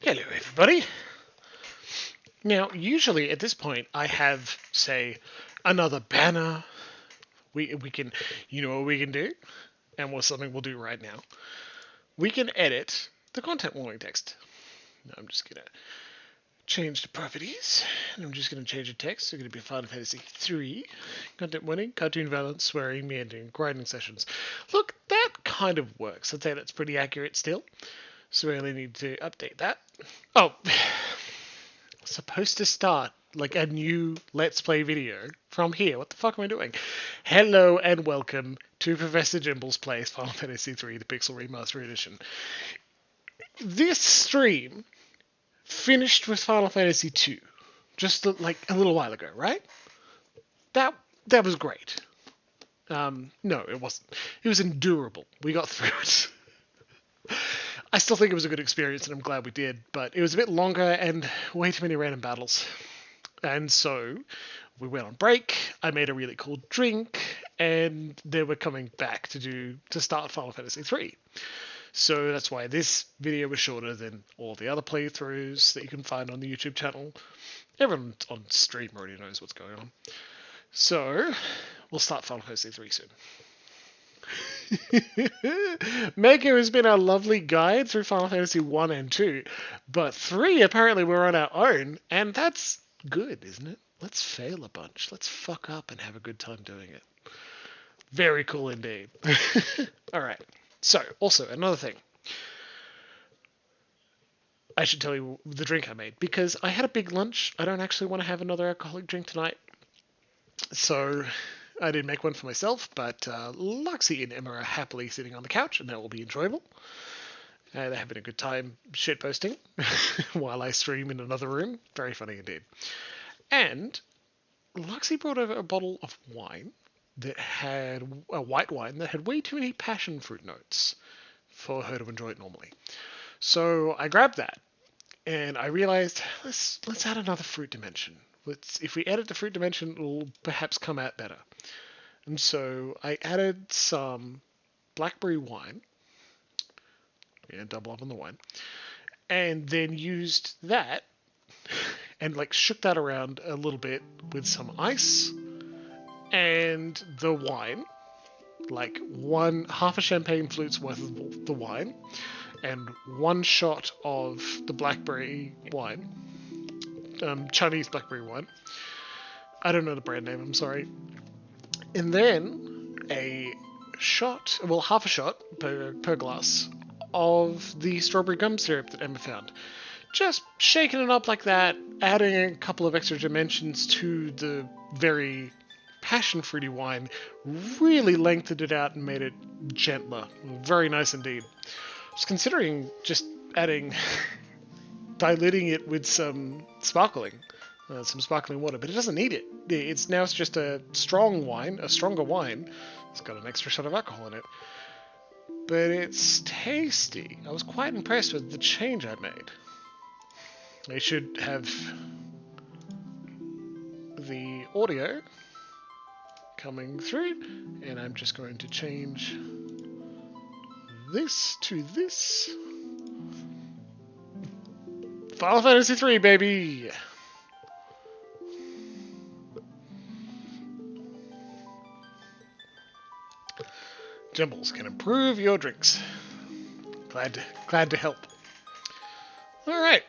Hello, everybody. Now, usually at this point, I have, say, another banner. We can, you know what we can do, and what's something we'll do right now. We can edit the content warning text. Now, I'm just gonna change the properties, and I'm just gonna change the text. It's gonna be Final Fantasy 3 content warning, cartoon violence, swearing, meandering, grinding sessions. Look, that kind of works. I'd say that's pretty accurate still. So we only need to update that. Oh. Supposed to start like a new Let's Play video from here. What the fuck am I doing? Hello and welcome to Professor Jimbles Plays Final Fantasy 3, the Pixel Remaster Edition. This stream finished with Final Fantasy 2 just like a little while ago, right? That was great. No, it wasn't. It was endurable. We got through it. I still think it was a good experience, and I'm glad we did, but it was a bit longer and way too many random battles. And so we went on break, I made a really cool drink, and then we're coming back to start Final Fantasy 3. So that's why this video was shorter than all the other playthroughs that you can find on the YouTube channel. Everyone on stream already knows what's going on. So we'll start Final Fantasy 3 soon. Mako has been our lovely guide through Final Fantasy 1 and 2, but 3 apparently we're on our own, and that's good, isn't it? Let's fail a bunch. Let's fuck up and have a good time doing it. Very cool indeed. Alright, so also another thing. I should tell you the drink I made, because I had a big lunch. I don't actually want to have another alcoholic drink tonight. So I did make one for myself, but Luxie and Emma are happily sitting on the couch, and that will be enjoyable. They're having a good time shitposting while I stream in another room. Very funny indeed. And Luxie brought over a bottle of wine that had a white wine that had way too many passion fruit notes for her to enjoy it normally. So I grabbed that, and I realized let's add another fruit dimension. If we edit the fruit dimension, it'll perhaps come out better. And so I added some blackberry wine. Yeah, double up on the wine. And then used that and like shook that around a little bit with some ice and the wine. Like half a champagne flute's worth of the wine and one shot of the blackberry wine. Chinese blackberry wine. I don't know the brand name, I'm sorry. And then half a shot per glass of the strawberry gum syrup that Emma found. Just shaking it up like that, adding a couple of extra dimensions to the very passion fruity wine, really lengthened it out and made it gentler. Very nice indeed. I was considering just diluting it with some sparkling water, but it doesn't need it. It's just a stronger wine. It's got an extra shot of alcohol in it, but it's tasty. I was quite impressed with the change I made. I should have the audio coming through, and I'm just going to change this to this. Final Fantasy 3, baby! Jimbles can improve your drinks. Glad to help. Alright.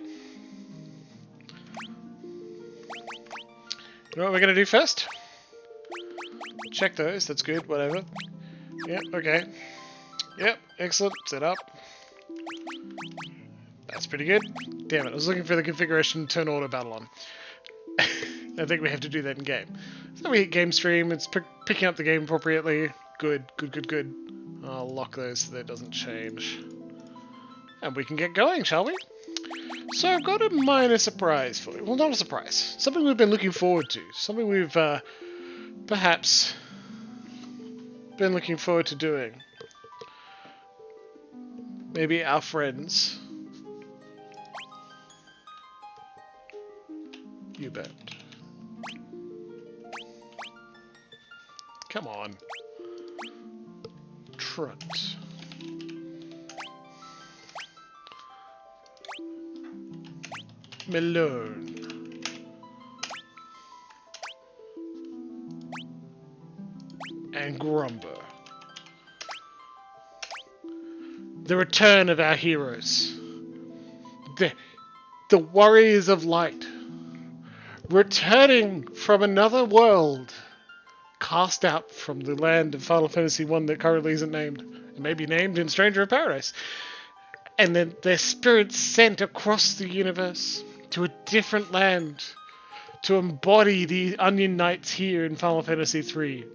You know what we're going to do first? Check those, that's good, whatever. Yep, okay. Yep, excellent, set up. That's pretty good. Damn it, I was looking for the configuration turn auto battle on. I think we have to do that in game. So we hit game stream, it's picking up the game appropriately. Good. I'll lock those so that it doesn't change. And we can get going, shall we? So I've got a minor surprise for you. Well, not a surprise. Something we've been looking forward to. Something we've perhaps been looking forward to doing. Maybe our friends. You bet. Come on. Trut. Malone. And Grumbo. The return of our heroes. The warriors of light. Returning from another world. Cast out from the land of Final Fantasy 1 that currently isn't named. It may be named in Stranger of Paradise. And then their spirits sent across the universe to a different land to embody the Onion Knights here in Final Fantasy 3.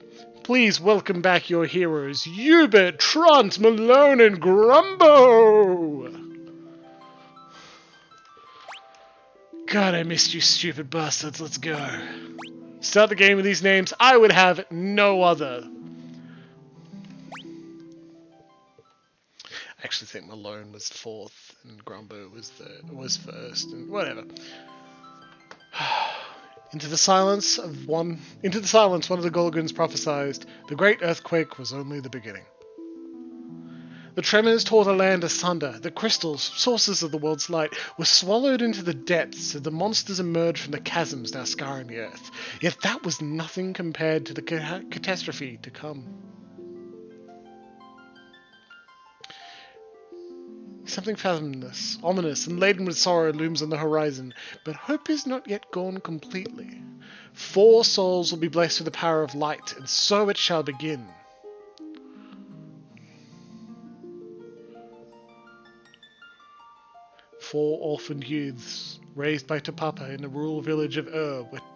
Please welcome back your heroes, Hubert, Trant, Malone, and Grumbo! God, I missed you stupid bastards, let's go. Start the game with these names, I would have no other. I actually think Malone was 4th and Grumbo was 1st, and whatever. Into the silence, one of the Gorgons prophesied, the great earthquake was only the beginning. The tremors tore the land asunder. The crystals, sources of the world's light, were swallowed into the depths as the monsters emerged from the chasms now scarring the earth. Yet that was nothing compared to the catastrophe to come. Something fathomless, ominous, and laden with sorrow looms on the horizon, but hope is not yet gone completely. 4 souls will be blessed with the power of light, and so it shall begin. Four orphaned youths, raised by Tapapa in the rural village of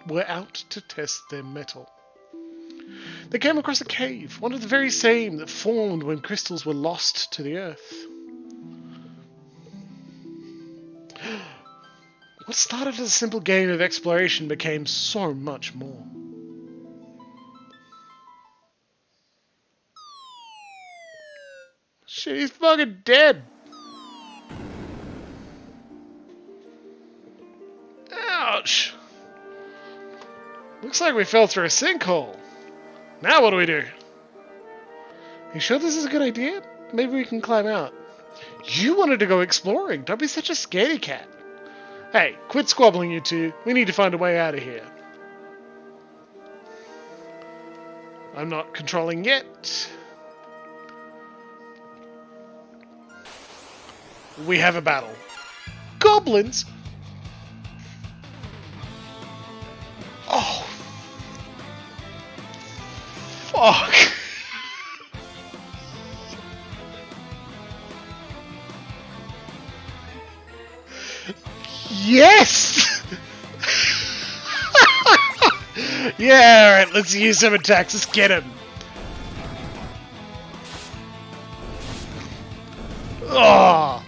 were out to test their mettle. They came across a cave, one of the very same that formed when crystals were lost to the earth. What started as a simple game of exploration became so much more. Shit, he's fucking dead! Ouch! Looks like we fell through a sinkhole. Now what do we do? You sure this is a good idea? Maybe we can climb out. You wanted to go exploring. Don't be such a scaredy cat. Hey, quit squabbling, you two. We need to find a way out of here. I'm not controlling yet. We have a battle. Goblins? Oh. Fuck. Yes! Yeah, alright, let's use some attacks. Let's get him. Oh.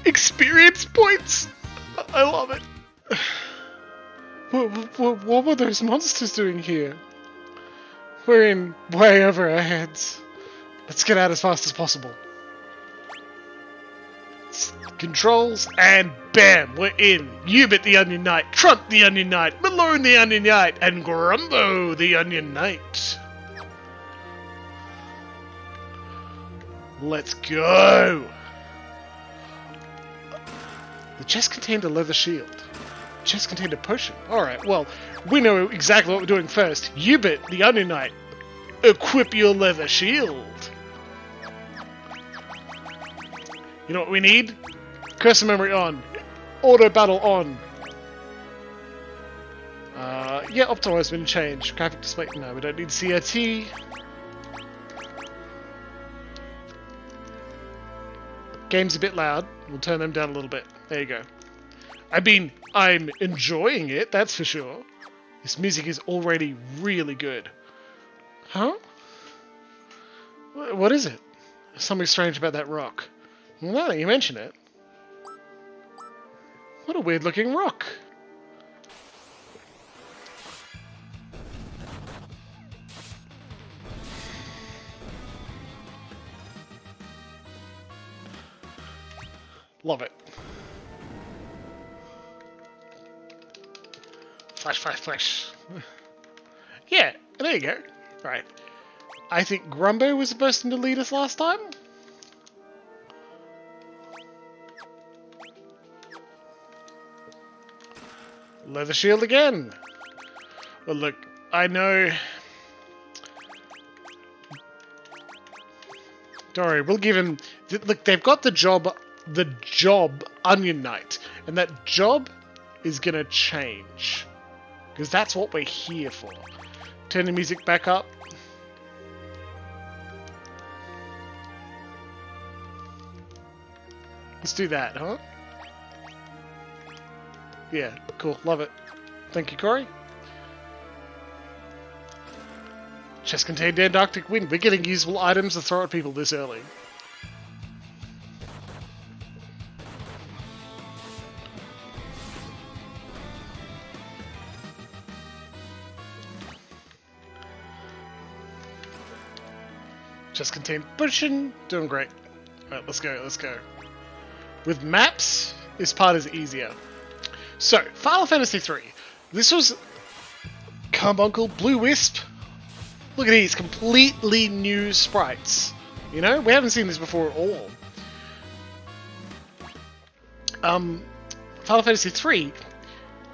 Experience points! I love it. What were those monsters doing here? We're in way over our heads. Let's get out as fast as possible. Controls, and bam, we're in. Hubert the Onion Knight, Trump the Onion Knight, Malone the Onion Knight, and Grumbo the Onion Knight. Let's go. The chest contained a leather shield. The chest contained a potion. Alright, well, we know exactly what we're doing first. Hubert the Onion Knight, equip your leather shield. You know what we need? Cursor memory on. Auto battle on. Yeah, optimize been changed. Graphic display. No, we don't need CRT. Game's a bit loud. We'll turn them down a little bit. There you go. I mean, I'm enjoying it, that's for sure. This music is already really good. Huh? What is it? Something strange about that rock. Well, now that you mention it. What a weird looking rock. Love it. Flash, flash, flash. Yeah, there you go. Right. I think Grumbo was the person to lead us last time. leather shield again. Well, look, I know. Don't worry, we'll give him. Look, they've got the job Onion Knight, and that job is gonna change because that's what we're here for. Turn the music back up. Let's do that, huh? Yeah, cool, love it. Thank you, Corey. Chest contained Antarctic wind. We're getting usable items to throw at people this early. Chest contained potion. Doing great. Alright, let's go, let's go. With maps, this part is easier. So, Final Fantasy III. This was Carbuncle, Blue Wisp. Look at these completely new sprites. You know, we haven't seen this before at all. Final Fantasy III.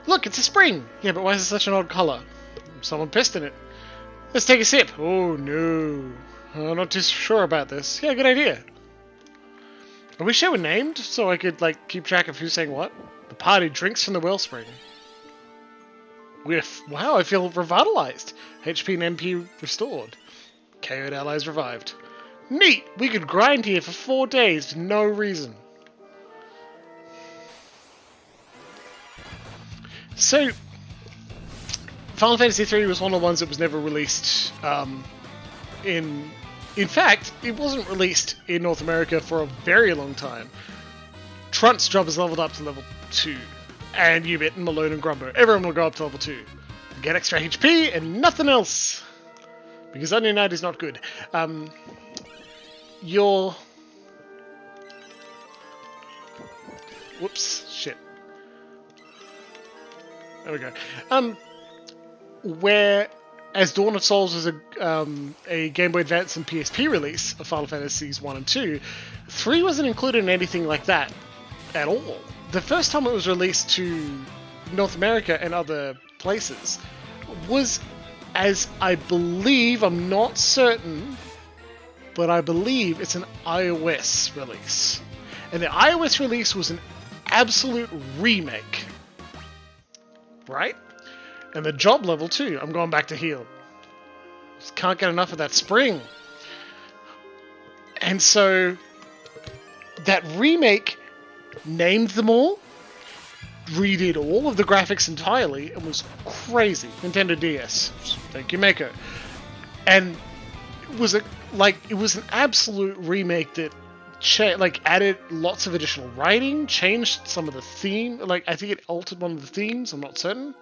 Look, it's a spring. Yeah, but why is it such an odd color? Someone pissed in it. Let's take a sip. Oh no, I'm not too sure about this. Yeah, good idea. I wish they were named so I could like keep track of who's saying what. The party drinks from the wellspring. Wow, I feel revitalized. HP and MP restored. KO'd allies revived. Neat! We could grind here for 4 days for no reason. So, Final Fantasy III was one of the ones that was never released in fact, it wasn't released in North America for a very long time. Trunt's job is leveled up to level 2. And Ubit and Malone and Grumbo. Everyone will go up to level 2. Get extra HP and nothing else. Because Onion Knight is not good. Whoops. Shit. There we go. Whereas Dawn of Souls was a Game Boy Advance and PSP release of Final Fantasies 1 and 2, 3 wasn't included in anything like that at all. The first time it was released to North America and other places was, as I believe, I'm not certain, but I believe it's an iOS release. And the iOS release was an absolute remake. Right? And the job level too. I'm going back to heal. Just can't get enough of that spring. And so that remake named them all, redid all of the graphics entirely, and was crazy. Nintendo DS. Thank you, Mako. And it was an absolute remake that added lots of additional writing, changed some of the theme. I think it altered one of the themes. I'm not certain.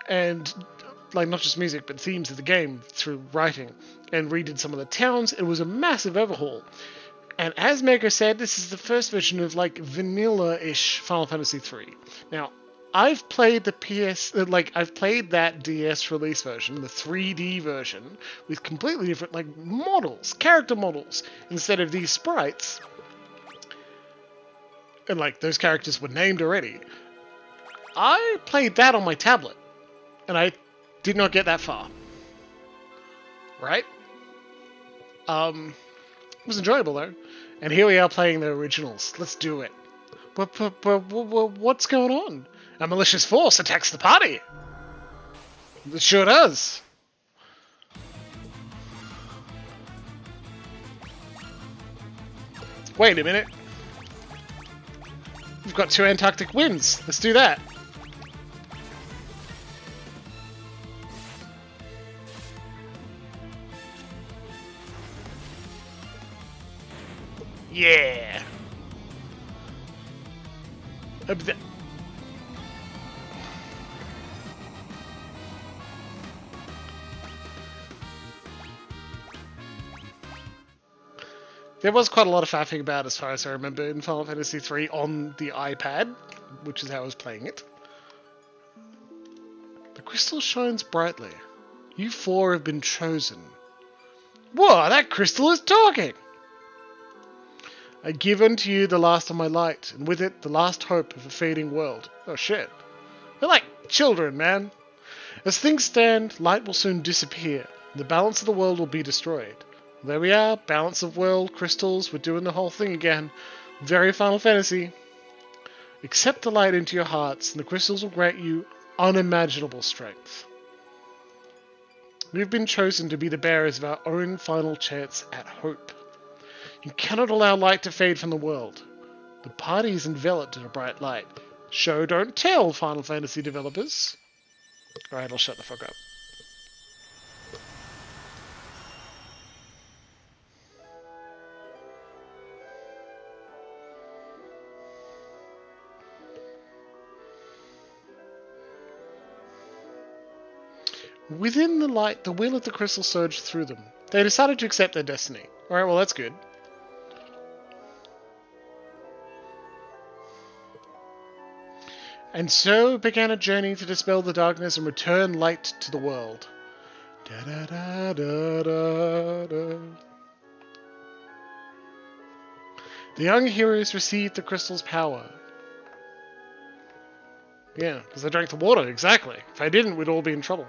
And not just music, but themes of the game through writing, and redid some of the towns. It was a massive overhaul. And as Mako said, this is the first version of vanilla-ish Final Fantasy III. Now, I've played I've played that DS release version, the 3D version, with completely different models, character models, instead of these sprites. And those characters were named already. I played that on my tablet, and I did not get that far. Right? It was enjoyable though. And here we are playing the originals. Let's do it. But what's going on? A malicious force attacks the party. It sure does. Wait a minute. We've got 2 Antarctic winds. Let's do that. Yeah. There was quite a lot of faffing about, as far as I remember, in Final Fantasy III on the iPad, which is how I was playing it. The crystal shines brightly. You 4 have been chosen. Whoa, that crystal is talking! I give unto you the last of my light, and with it the last hope of a fading world. Oh shit. They're children, man. As things stand, light will soon disappear. The balance of the world will be destroyed. There we are, balance of world, crystals, we're doing the whole thing again. Very Final Fantasy. Accept the light into your hearts, and the crystals will grant you unimaginable strength. We've been chosen to be the bearers of our own final chance at hope. You cannot allow light to fade from the world. The party is enveloped in a bright light. Show don't tell, Final Fantasy developers. Alright, I'll shut the fuck up. Within the light, the will of the crystal surged through them. They decided to accept their destiny. Alright, well that's good. And so began a journey to dispel the darkness and return light to the world. Da, da, da, da, da, da. The young heroes received the crystal's power. Yeah, because they drank the water, exactly. If they didn't, we'd all be in trouble.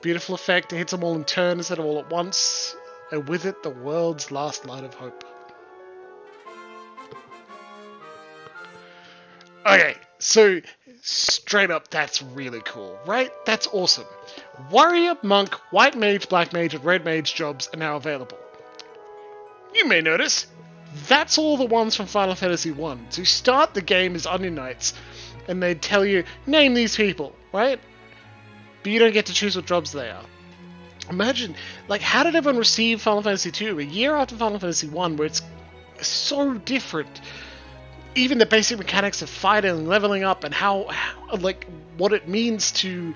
Beautiful effect, it hits them all in turn instead of all at once, and with it the world's last light of hope. Okay, so straight up, that's really cool, right? That's awesome. Warrior, Monk, White Mage, Black Mage, and Red Mage jobs are now available. You may notice, that's all the ones from Final Fantasy 1. So you start the game as Onion Knights, and they tell you, name these people, right? But you don't get to choose what jobs they are. Imagine, like, how did everyone receive Final Fantasy 2 a year after Final Fantasy 1, where it's so different? Even the basic mechanics of fighting and leveling up and how like, what it means to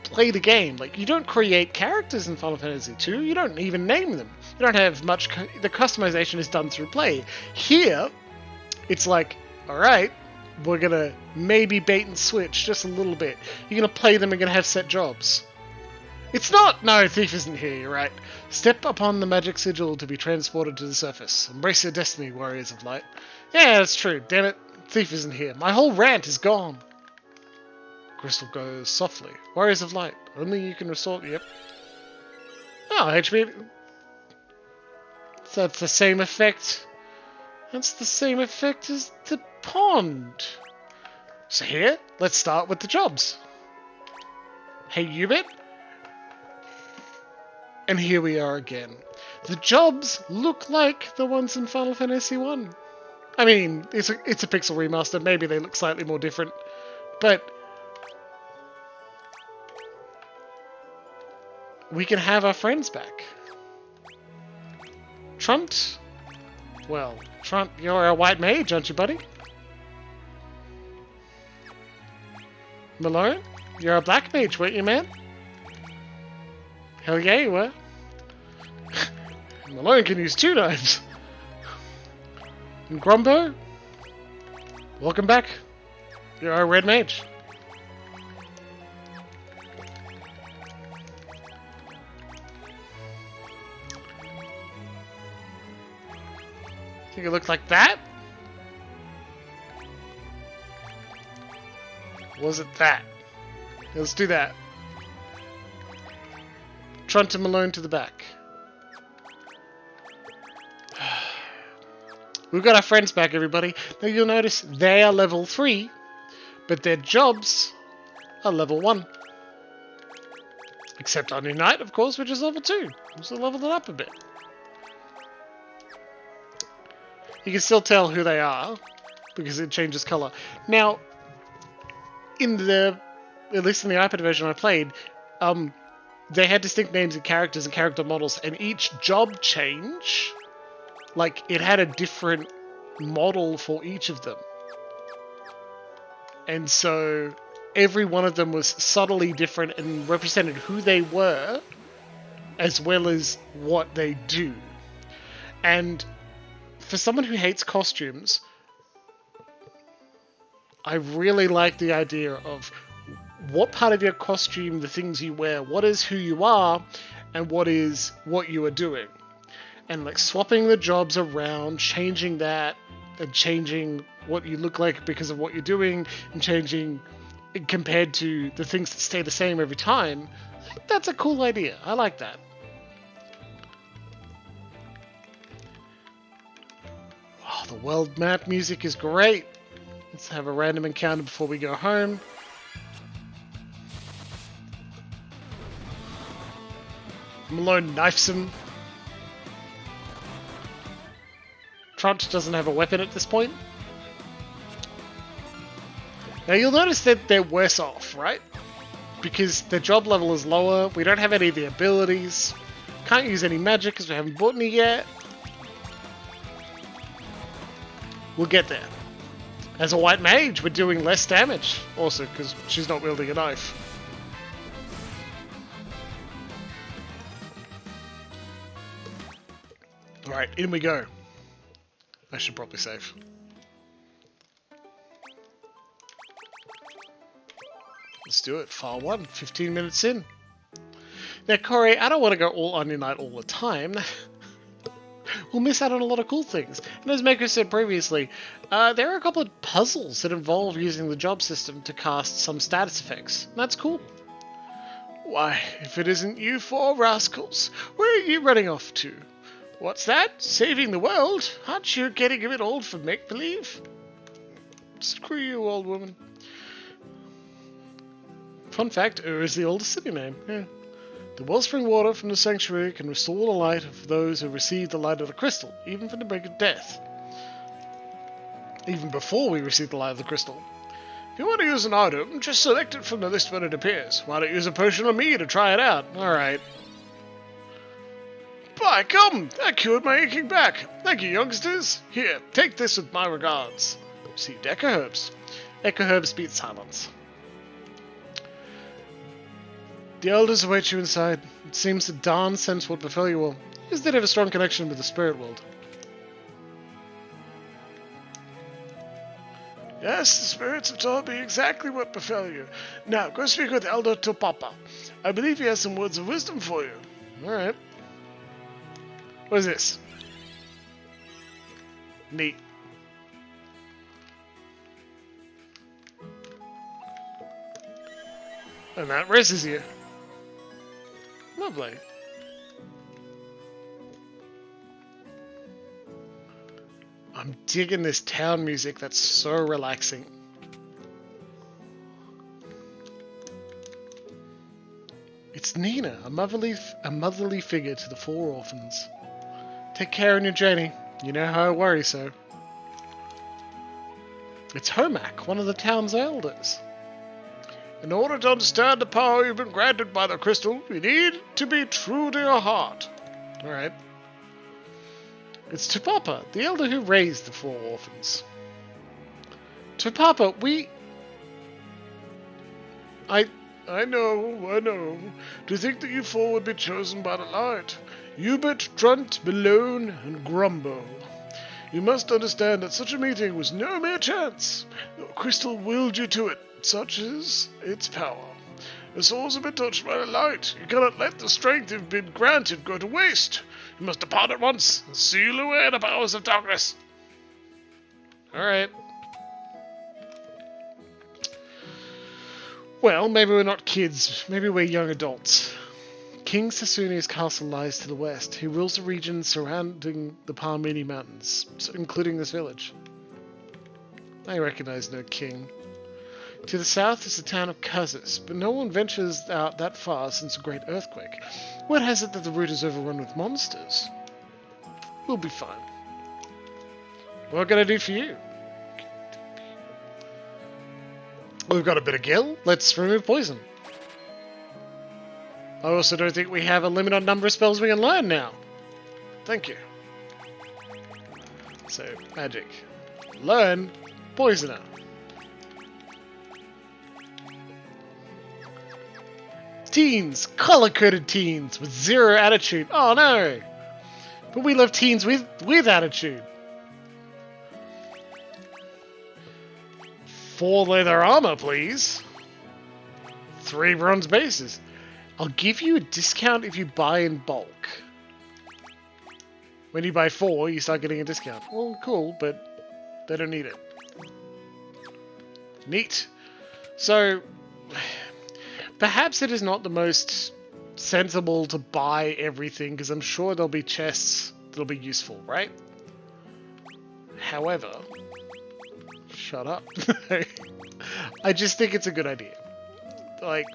play the game. Like, you don't create characters in Final Fantasy 2, you don't even name them. You don't have much, the customization is done through play. Here, it's like, alright, we're gonna maybe bait and switch just a little bit. You're gonna play them and gonna have set jobs. It's not! No, Thief isn't here, you're right. Step upon the magic sigil to be transported to the surface. Embrace your destiny, Warriors of Light. Yeah, that's true. Damn it. Thief isn't here. My whole rant is gone. Crystal goes softly. Warriors of Light. Only you can restore... Yep. Oh, HP... So that's the same effect. That's the same effect as the pond. So here, let's start with the jobs. Hey, Ubit. And here we are again. The jobs look like the ones in Final Fantasy 1. I mean, it's a Pixel Remaster. Maybe they look slightly more different. But we can have our friends back. Trunt? Well, Trunt, you're a white mage, aren't you, buddy? Malone? You're a black mage, weren't you, man? Hell yeah, you were. Malone can use 2 knives. And Grumbo? Welcome back. You're a red mage. Think it looked like that? Was it that? Let's do that. Trunt and Malone to the back. We've got our friends back, everybody. Now you'll notice they are level 3, but their jobs are level 1. Except Onion Knight, of course, which is level 2. So leveled it up a bit. You can still tell who they are, because it changes colour. Now, in the, at least in the iPad version I played, they had distinct names of characters and character models, and each job change, like, it had a different model for each of them. And so, every one of them was subtly different and represented who they were, as well as what they do. And for someone who hates costumes, I really like the idea of what part of your costume, the things you wear, what is who you are, and what you are doing. And like swapping the jobs around, changing that, and changing what you look like because of what you're doing, and changing compared to the things that stay the same every time. That's a cool idea. I like that. Oh, the world map music is great. Let's have a random encounter before we go home. Malone knifes him. Trunch doesn't have a weapon at this point. Now you'll notice that they're worse off, right? Because their job level is lower, we don't have any of the abilities, can't use any magic because we haven't bought any yet. We'll get there. As a white mage, we're doing less damage, also because she's not wielding a knife. Alright, in we go. I should probably save. Let's do it. File 1, 15 minutes in. Now, Corey, I don't want to go all Onion Knight all the time. We'll miss out on a lot of cool things. And as Mako said previously, there are a couple of puzzles that involve using the job system to cast some status effects. That's cool. Why, if it isn't you four rascals, where are you running off to? What's that? Saving the world? Aren't you getting a bit old for make-believe? Screw you, old woman. Fun fact, is the oldest city name. Yeah. The wellspring water from the sanctuary can restore the light of those who receive the light of the crystal, even from the brink of death. Even before we receive the light of the crystal. If you want to use an item, just select it from the list when it appears. Why don't you use a potion on me to try it out? Alright. By come! That cured my aching back. Thank you, youngsters. Here, take this with my regards. Received Echo Herbs. Echo Herbs beat silence. The elders await you inside. It seems that Dawn sensed what befell you all. You did have a strong connection with the spirit world. Yes, the spirits have told me exactly what befell you. Now, go speak with Elder Topapa. I believe he has some words of wisdom for you. Alright. What is this? Neat. And that raises you. Lovely. I'm digging this town music, that's so relaxing. It's Nina, a motherly figure to the four orphans. Take care on your journey. You know how I worry so. It's Homak, one of the town's elders. In order to understand the power you've been granted by the crystal, you need to be true to your heart. Alright. It's Tupapa, the elder who raised the four orphans. Tupapa, I know. To think that you four would be chosen by the light. Hubert, Trunt, Malone, and Grumbo. You must understand that such a meeting was no mere chance. The crystal willed you to it, such is its power. The souls have been touched by the light. You cannot let the strength you've been granted go to waste. You must depart at once and seal away the powers of darkness. Alright. Well, maybe we're not kids. Maybe we're young adults. King Sasuni's castle lies to the west. He rules the region surrounding the Palmini Mountains, including this village. I recognize no king. To the south is the town of Kazis, but no one ventures out that far since a great earthquake. Word has it that the route is overrun with monsters. We'll be fine. What can I do for you? We've got a bit of gil. Let's remove poison. I also don't think we have a limit on number of spells we can learn now. Thank you. So, magic. Learn Poisoner. Teens! Color-coded teens with zero attitude. Oh no! But we love teens with attitude. 4 leather armor, please. 3 bronze bases. I'll give you a discount if you buy in bulk. When you buy 4, you start getting a discount. Well, cool, but they don't need it. Neat. So, perhaps it is not the most sensible to buy everything, because I'm sure there'll be chests that'll be useful, right? However, shut up. I just think it's a good idea. Like,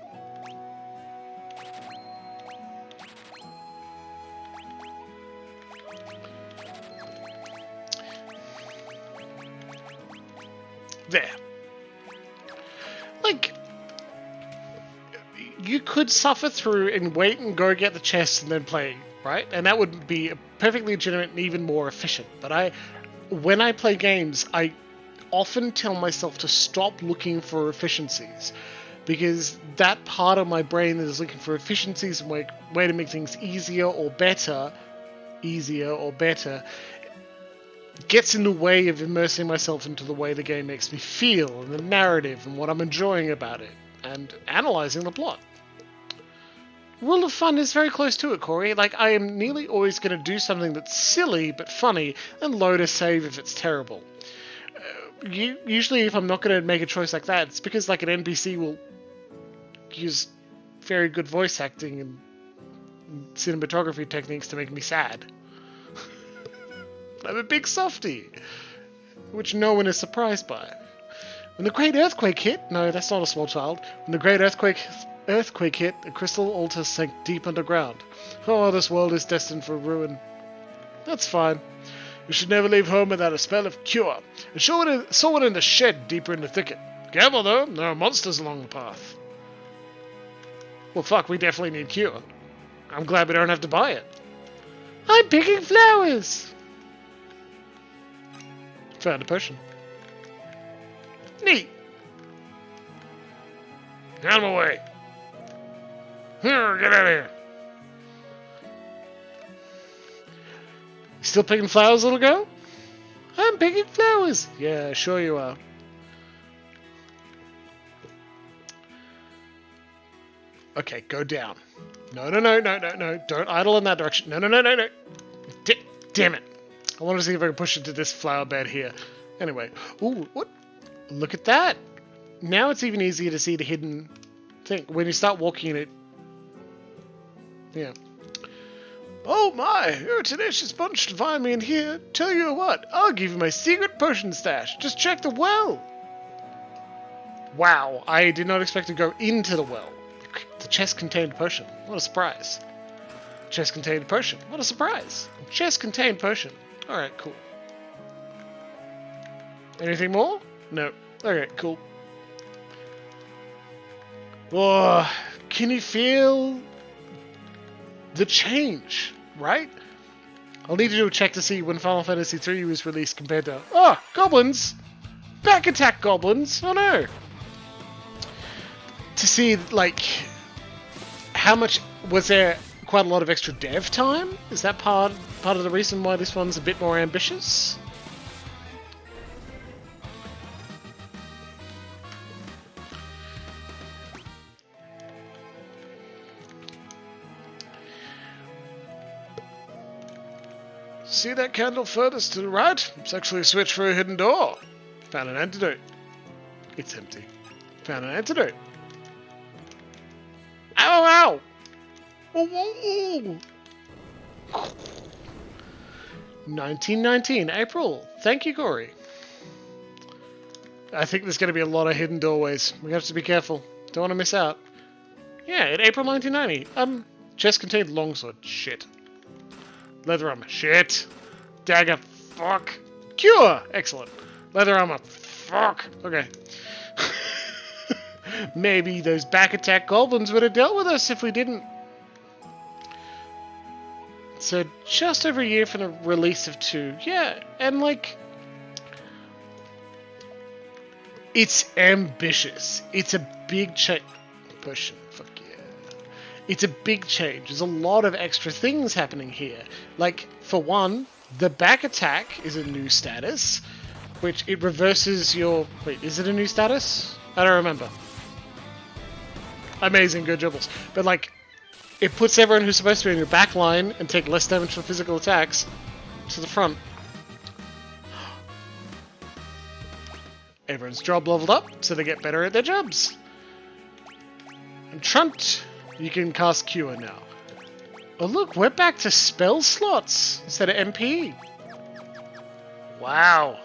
there. Like, you could suffer through and wait and go get the chest and then play, right? And that would be perfectly legitimate and even more efficient. But when I play games, I often tell myself to stop looking for efficiencies, because that part of my brain that is looking for efficiencies and way to make things easier or better, gets in the way of immersing myself into the way the game makes me feel and the narrative and what I'm enjoying about it and analysing the plot. Rule of fun is very close to it, Corey. Like, I am nearly always going to do something that's silly but funny and load a save if it's terrible. Usually if I'm not going to make a choice like that, it's because like an NPC will use very good voice acting and cinematography techniques to make me sad. I'm a big softie, which no one is surprised by. When the Great Earthquake hit... No, that's not a small child. When the Great Earthquake hit, a crystal altar sank deep underground. Oh, this world is destined for ruin. That's fine. You should never leave home without a spell of cure. I saw one in the shed deeper in the thicket. Careful though, there are monsters along the path. Well, fuck, we definitely need cure. I'm glad we don't have to buy it. I'm picking flowers! Found a potion. Neat! Out of my way! Here, get out of here! Still picking flowers, little girl? I'm picking flowers! Yeah, sure you are. Okay, go down. No. Don't idle in that direction. No. Damn it. I want to see if I can push into this flower bed here. Anyway. Ooh, what? Look at that. Now it's even easier to see the hidden thing. When you start walking in it. Yeah. Oh my, you're a tenacious bunch to find me in here. Tell you what, I'll give you my secret potion stash. Just check the well. Wow, I did not expect to go into the well. The chest contained a potion. What a surprise. Chest contained a potion. What a surprise. Chest contained potion. Alright, cool. Anything more? No. Okay, cool. Oh, can you feel the change, right? I'll need to do a check to see when Final Fantasy III was released compared to... Oh, goblins! Back attack goblins! Oh no! To see, like, how much... Was there quite a lot of extra dev time? Is that part of the reason why this one's a bit more ambitious? See that candle furthest to the right? It's actually a switch for a hidden door. Found an antidote. It's empty. Found an antidote. Ow! Oh. 1919, April. Thank you, Corey. I think there's going to be a lot of hidden doorways. We have to be careful. Don't want to miss out. Yeah, in April 1990. Chest contained longsword. Shit. Leather armor. Shit. Dagger. Fuck. Cure. Excellent. Leather armor. Fuck. Okay. Maybe those back attack goblins would have dealt with us if we didn't. So just over a year from the release of 2. Yeah, and like... It's ambitious. It's a big change. Potion. Fuck yeah. It's a big change. There's a lot of extra things happening here. Like, for one, the back attack is a new status, which it reverses your... Wait, is it a new status? I don't remember. Amazing, good Jimbles. But like, It puts everyone who's supposed to be in your back line and take less damage from physical attacks to the front. Everyone's job leveled up, so they get better at their jobs. And Trunt, you can cast Cure now. Oh look, we're back to spell slots instead of MP. Wow.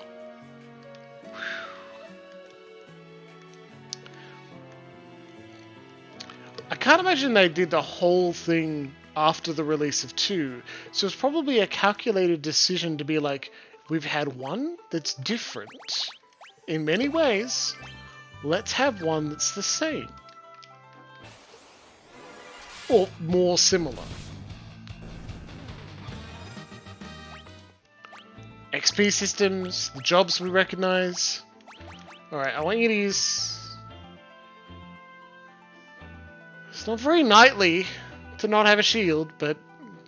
I can't imagine they did the whole thing after the release of 2, so it's probably a calculated decision to be like, we've had one that's different in many ways, let's have one that's the same. Or more similar. XP systems, the jobs we recognize. Alright, I want you to use... It's not very knightly to not have a shield, but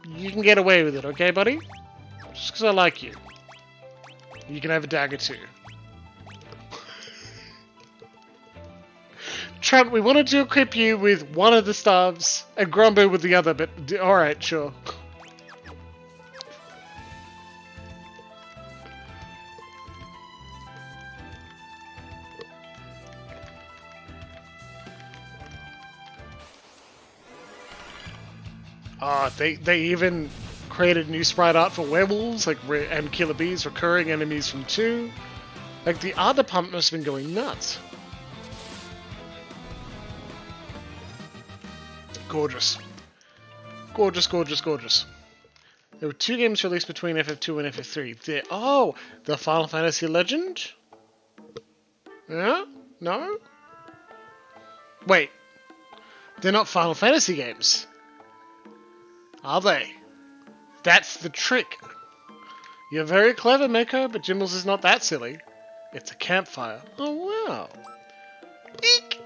you can get away with it, okay, buddy? Just because I like you. You can have a dagger too. Trent, we wanted to equip you with one of the staves and Grumbo with the other, but alright, sure. They even created new sprite art for werewolves, like and killer bees, recurring enemies from 2. Like, the art department must have been going nuts. Gorgeous. Gorgeous, gorgeous, gorgeous. There were 2 games released between FF2 and FF3. Oh, the Final Fantasy Legend? Yeah? No? Wait. They're not Final Fantasy games. Are they? That's the trick. You're very clever, Mako, but Jimbles is not that silly. It's a campfire. Oh, wow. Eek!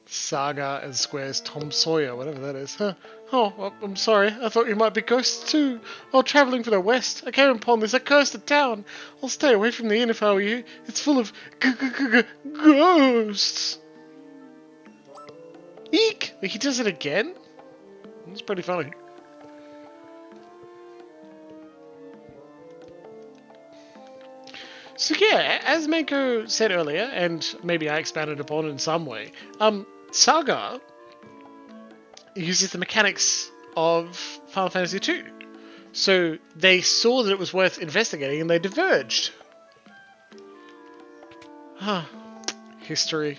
Saga and Square's Tom Sawyer, whatever that is. Huh. Oh, well, I'm sorry. I thought you might be ghosts too. While travelling for the west, I came upon this accursed town. I'll stay away from the inn if I were you. It's full of ghosts. Eek! He does it again? That's pretty funny. So yeah, as Mako said earlier, and maybe I expanded upon in some way, Saga uses the mechanics of Final Fantasy II. So they saw that it was worth investigating and they diverged. Huh. History.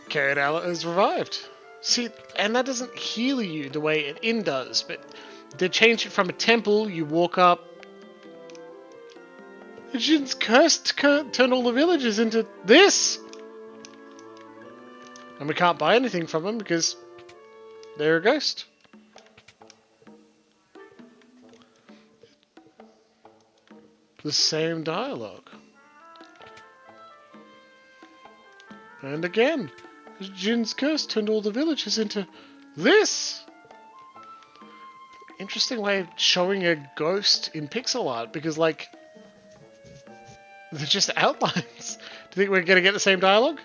Karadala is revived. See, and that doesn't heal you the way an inn does, but they changed it from a temple, you walk up. Jin's curse turned all the villagers into this! And we can't buy anything from them because they're a ghost. The same dialogue. And again, Jin's curse turned all the villagers into this! Interesting way of showing a ghost in pixel art, because, like, they're just outlines. Do you think we're going to get the same dialogue?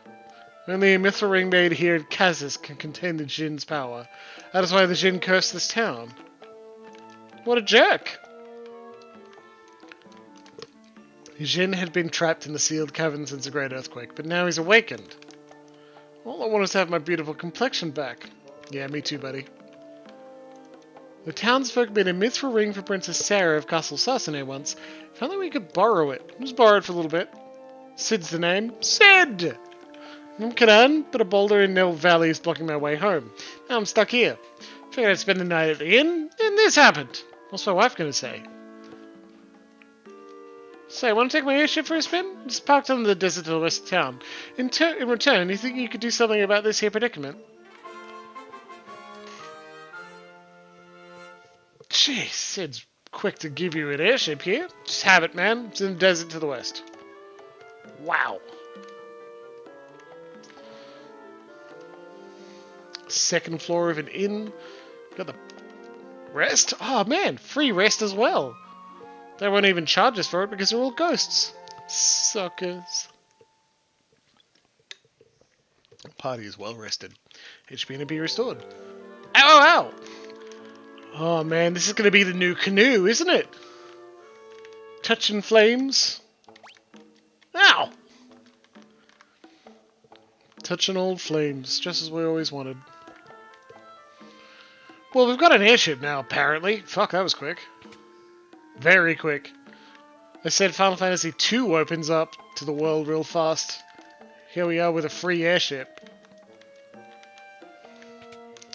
Only a mithril ring made here in Kazis can contain the Jin's power. That is why the Jin cursed this town. What a jerk! Jin had been trapped in the sealed cavern since a great earthquake, but now he's awakened. All I want is to have my beautiful complexion back. Yeah, me too, buddy. The townsfolk made a mithril ring for Princess Sarah of Castle Sasune once. If only we could borrow it. Just borrow it for a little bit. Sid's the name. Sid! I'm Kanan, but a boulder in Nell Valley is blocking my way home. Now I'm stuck here. Figured I'd spend the night at the inn, and this happened. What's my wife gonna say? Say, want to take my airship for a spin? Just parked on the desert to the west of town. In return, you think you could do something about this here predicament? Jeez, Sid's quick to give you an airship here. Just have it, man. It's in the desert to the west. Wow. Second floor of an inn. Got the rest. Oh man, free rest as well. They won't even charge us for it because they're all ghosts. Suckers. Party is well rested. HP and be restored. Ow, ow, ow! Oh man, this is going to be the new canoe, isn't it? Touching flames. Ow! Touching old flames, just as we always wanted. Well, we've got an airship now, apparently. Fuck, that was quick. Very quick. I said Final Fantasy II opens up to the world real fast. Here we are with a free airship.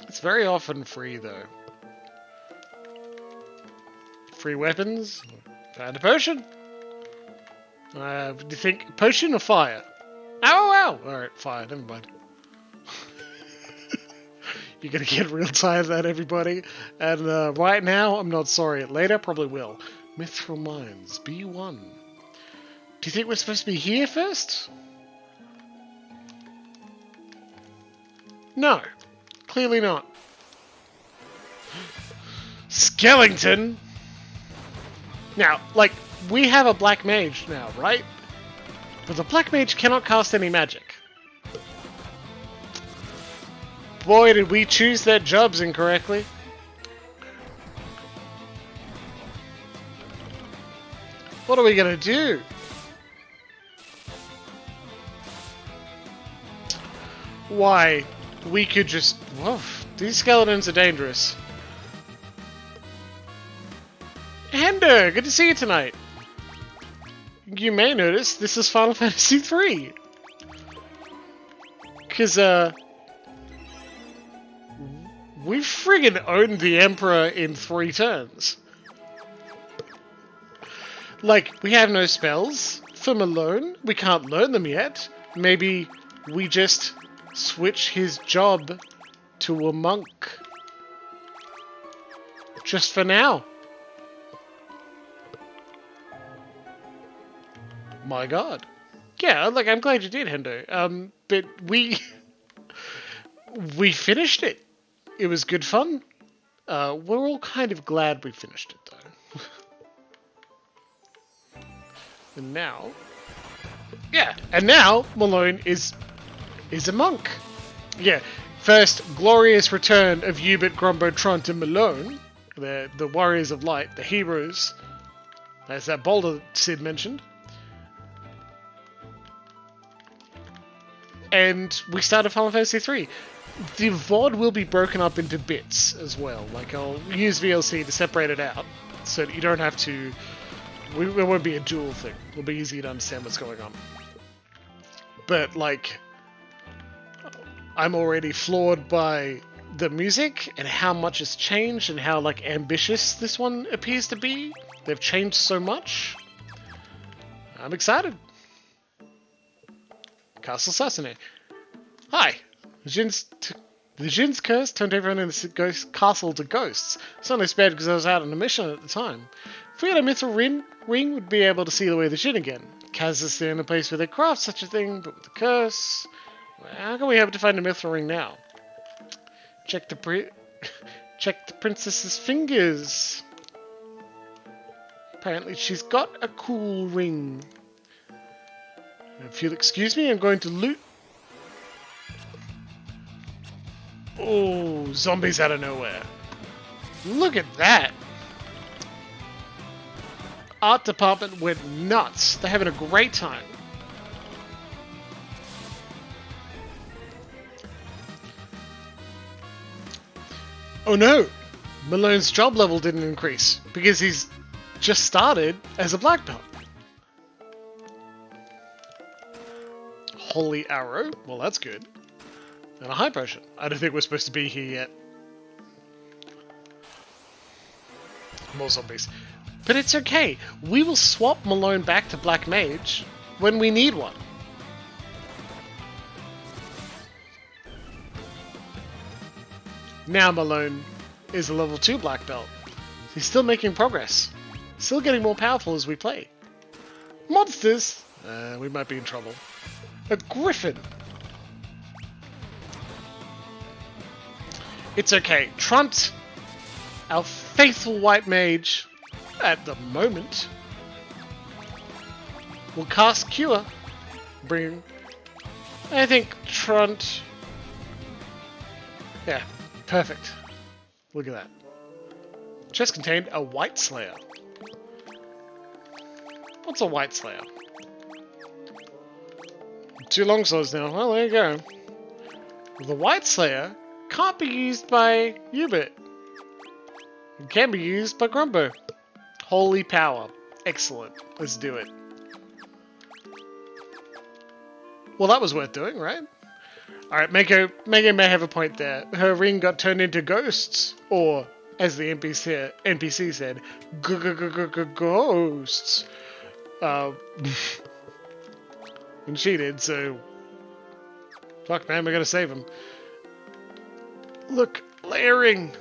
It's very often free, though. Free weapons. Found a potion. Do you think potion or fire? Ow, ow! Alright, fire, never mind. You're gonna get real tired of that, everybody. And right now, I'm not sorry. Later, probably will. Mithril Mines, B1. Do you think we're supposed to be here first? No. Clearly not. Skellington! Now, like, we have a black mage now, right? But the black mage cannot cast any magic. Boy, did we choose their jobs incorrectly. What are we gonna do? Why? We could just... Whoa, these skeletons are dangerous. Hender, good to see you tonight. You may notice this is Final Fantasy III. Because, we friggin' owned the Emperor in 3 turns. Like, we have no spells for Malone. We can't learn them yet. Maybe we just switch his job to a monk. Just for now. My god. Yeah, like, I'm glad you did, Hendo. But we finished it. It was good fun. We're all kind of glad we finished it, though. And now... Yeah, and now Malone is a monk. Yeah, first glorious return of Hubert, Grumbo, Tront, and Malone. The Warriors of Light, the heroes. As that boulder Sid mentioned. And we started Final Fantasy III. The VOD will be broken up into bits as well. Like, I'll use VLC to separate it out, so that you don't have to... It won't be a dual thing. It'll be easy to understand what's going on. But, like... I'm already floored by the music, and how much has changed, and how, like, ambitious this one appears to be. They've changed so much. I'm excited. Castle Sasune. Hi. The Jin's curse turned everyone in the castle to ghosts. It's only spared because I was out on a mission at the time. If we had a mithril ring, we'd be able to see the way of the Jin again. Kaz is the only place where they craft such a thing, but with the curse... Well, how can we hope to find a mithril ring now? Check the princess's fingers. Apparently she's got a cool ring. If you'll excuse me, I'm going to loot. Oh, zombies out of nowhere. Look at that. Art department went nuts. They're having a great time. Oh no! Malone's job level didn't increase because he's just started as a black belt. Holy arrow. Well, that's good. And a high potion. I don't think we're supposed to be here yet. More zombies. But it's okay. We will swap Malone back to Black Mage when we need one. Now Malone is a level 2 black belt. He's still making progress. Still getting more powerful as we play. Monsters! We might be in trouble. A griffin! It's okay. Trunt, our faithful white mage, at the moment, We'll cast Cure. Bring... I think Trunt... Yeah, perfect. Look at that. Chest contained a White Slayer. What's a White Slayer? 2 longswords now. Well, there you go. The White Slayer can't be used by Hubert. It can be used by Grumbo. Holy power. Excellent. Let's do it. Well, that was worth doing, right? Alright, Mako may have a point there. Her ring got turned into ghosts. Or, as the NPC said, ghosts. And she did, so... Fuck, man, we gotta save him. Look, layering.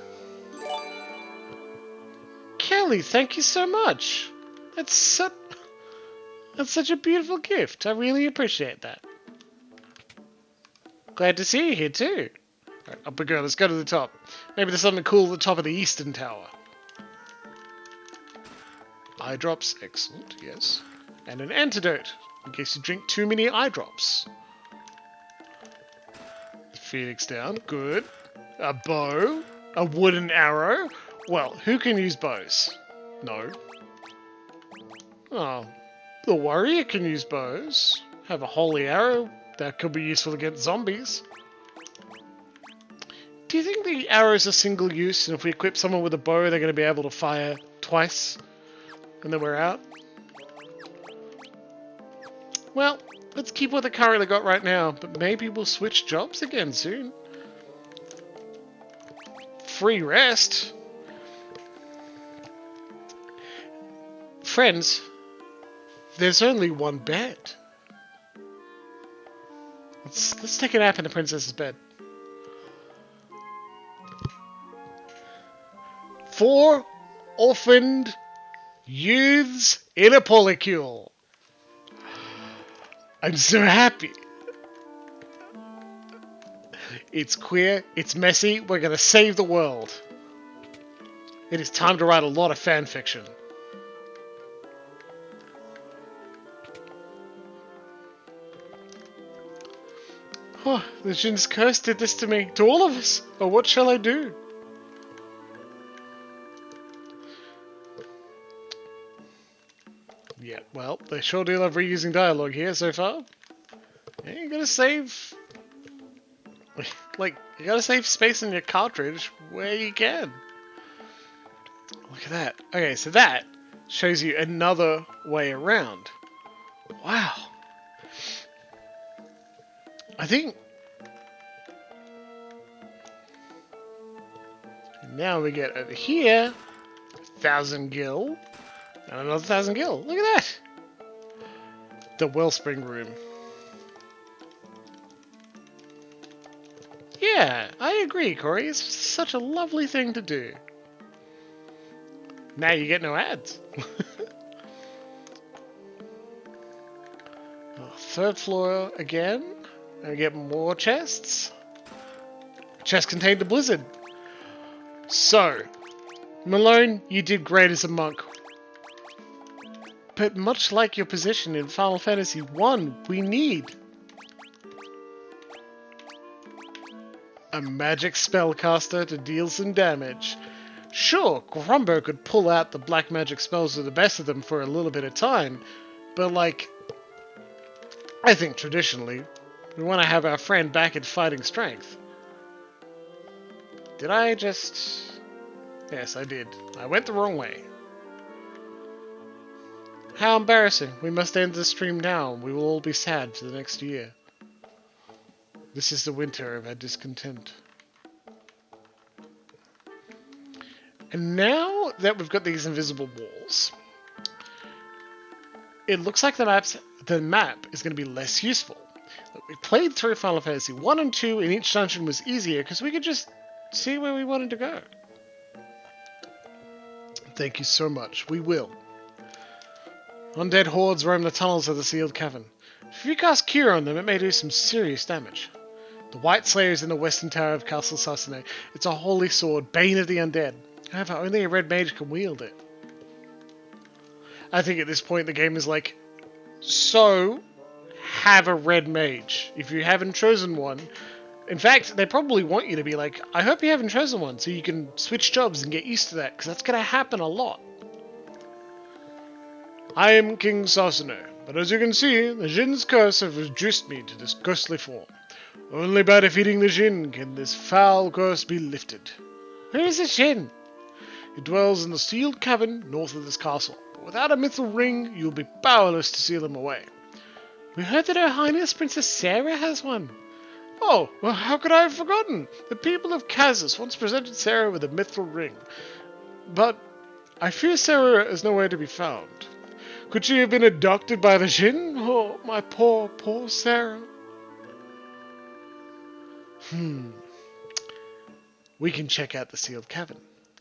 Kelly, thank you so much. That's such a beautiful gift. I really appreciate that. Glad to see you here too. Alright, up we go. Let's go to the top. Maybe there's something cool at the top of the eastern tower. Eye drops, excellent, yes. And an antidote, in case you drink too many eye drops. Phoenix down, good. A bow, a wooden arrow. Well, who can use bows? No. Oh, the warrior can use bows. Have a holy arrow that could be useful against zombies. Do you think the arrows are single use, and if we equip someone with a bow, they're going to be able to fire twice, and then we're out? Well, let's keep what they currently got right now, but maybe we'll switch jobs again soon. Free rest. Friends, there's only one bed. Let's take a nap in the princess's bed. 4 orphaned youths in a polycule. I'm so happy. It's queer, it's messy, we're gonna save the world. It is time to write a lot of fan fiction. Oh, the Jin's curse did this to me, to all of us. Oh, what shall I do? Yeah, well, they sure do love reusing dialogue here so far. Yeah, you gotta save... Like, you gotta save space in your cartridge where you can. Look at that. Okay, so that shows you another way around. Wow. I think... Now we get over here, 1,000 gil, and another 1,000 gil. Look at that! The wellspring room. Yeah, I agree, Corey. It's such a lovely thing to do. Now you get no ads. Oh, 3rd floor again. And we get more chests. Chest contained a blizzard. So, Malone, you did great as a monk. But much like your position in Final Fantasy 1, we need a magic spellcaster to deal some damage. Sure, Grumbo could pull out the black magic spells with the best of them for a little bit of time, but like, I think traditionally, we want to have our friend back at fighting strength. Did I just... Yes, I did. I went the wrong way. How embarrassing. We must end the stream now. We will all be sad for the next year. This is the winter of our discontent. And now that we've got these invisible walls, it looks like the map is going to be less useful. We played through Final Fantasy 1 and 2, and each dungeon was easier because we could just see where we wanted to go. Thank you so much. We will. Undead hordes roam the tunnels of the sealed cavern. If you cast Cure on them, it may do some serious damage. The White Slayer is in the western tower of Castle Sasune. It's a holy sword, bane of the undead. However, only a red mage can wield it. I think at this point the game is like, So, have a red mage. If you haven't chosen one, in fact, they probably want you to be like, I hope you haven't chosen one, so you can switch jobs and get used to that, because that's going to happen a lot. I am King Sasano, but as you can see, the Jin's curse has reduced me to this ghostly form. Only by defeating the Jin can this foul curse be lifted. Where is the Jin? He dwells in the sealed cavern north of this castle, but without a mithril ring, you'll be powerless to seal him away. We heard that Her Highness Princess Sarah has one. Oh, well, how could I have forgotten? The people of Kazus once presented Sarah with a mithril ring, but I fear Sarah is nowhere to be found. Could she have been abducted by the Jin? Oh, my poor, poor Sarah. We can check out the sealed cavern.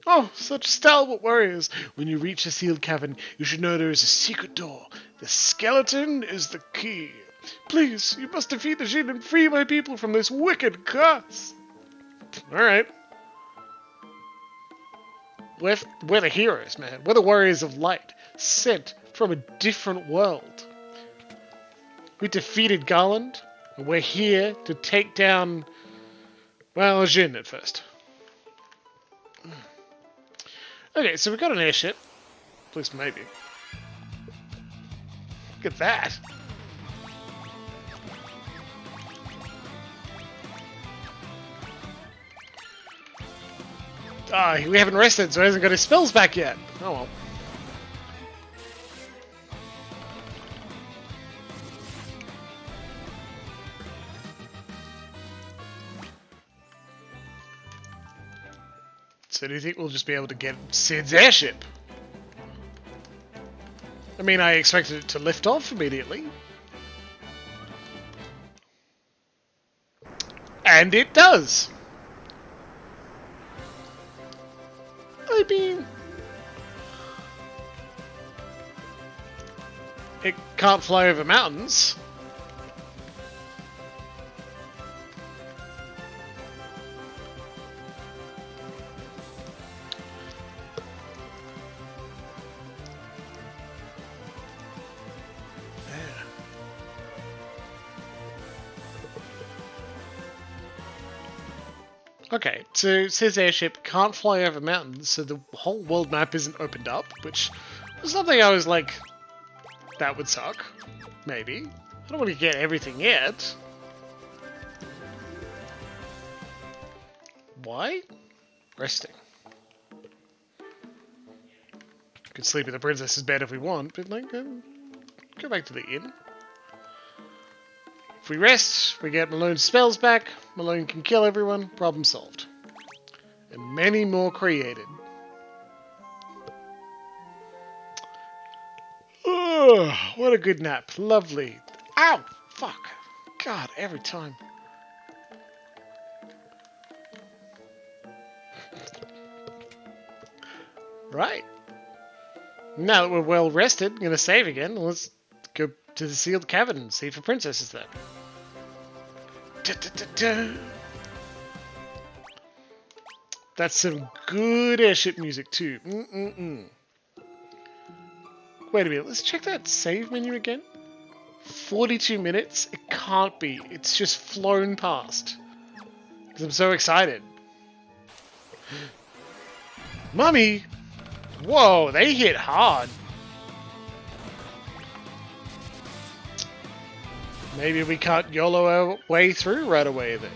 Oh, such stalwart warriors! When you reach the sealed cavern, you should know there is a secret door. The skeleton is the key. Please, you must defeat the Jin and free my people from this wicked curse. Alright. We're the heroes, man. We're the warriors of light, sent from a different world. We defeated Garland, and we're here to take down, well, Jin at first. Okay, so we got an airship. At least maybe. Look at that. Ah, we haven't rested, so he hasn't got his spells back yet. Oh well. So do you think we'll just be able to get Sid's airship? I mean, I expected it to lift off immediately. And it does! I mean, it can't fly over mountains. Okay, so it says airship can't fly over mountains, so the whole world map isn't opened up, which was something I was like, that would suck. Maybe. I don't want to get everything yet. Why? Resting. Could sleep in the princess's bed if we want, but like, go back to the inn. If we rest, we get Malone's spells back, Malone can kill everyone, problem solved. And many more created. Oh, what a good nap. Lovely. Ow! Fuck. God, every time. Right. Now that we're well rested, I'm going to save again. Let's go to the sealed cavern and see if a princess is there. Da, da, da, da. That's some good airship music too. Wait a minute, let's check that save menu again. 42 minutes? It can't be. It's just flown past. Because I'm so excited. Mummy! Whoa, they hit hard. Maybe we can't YOLO our way through right away then.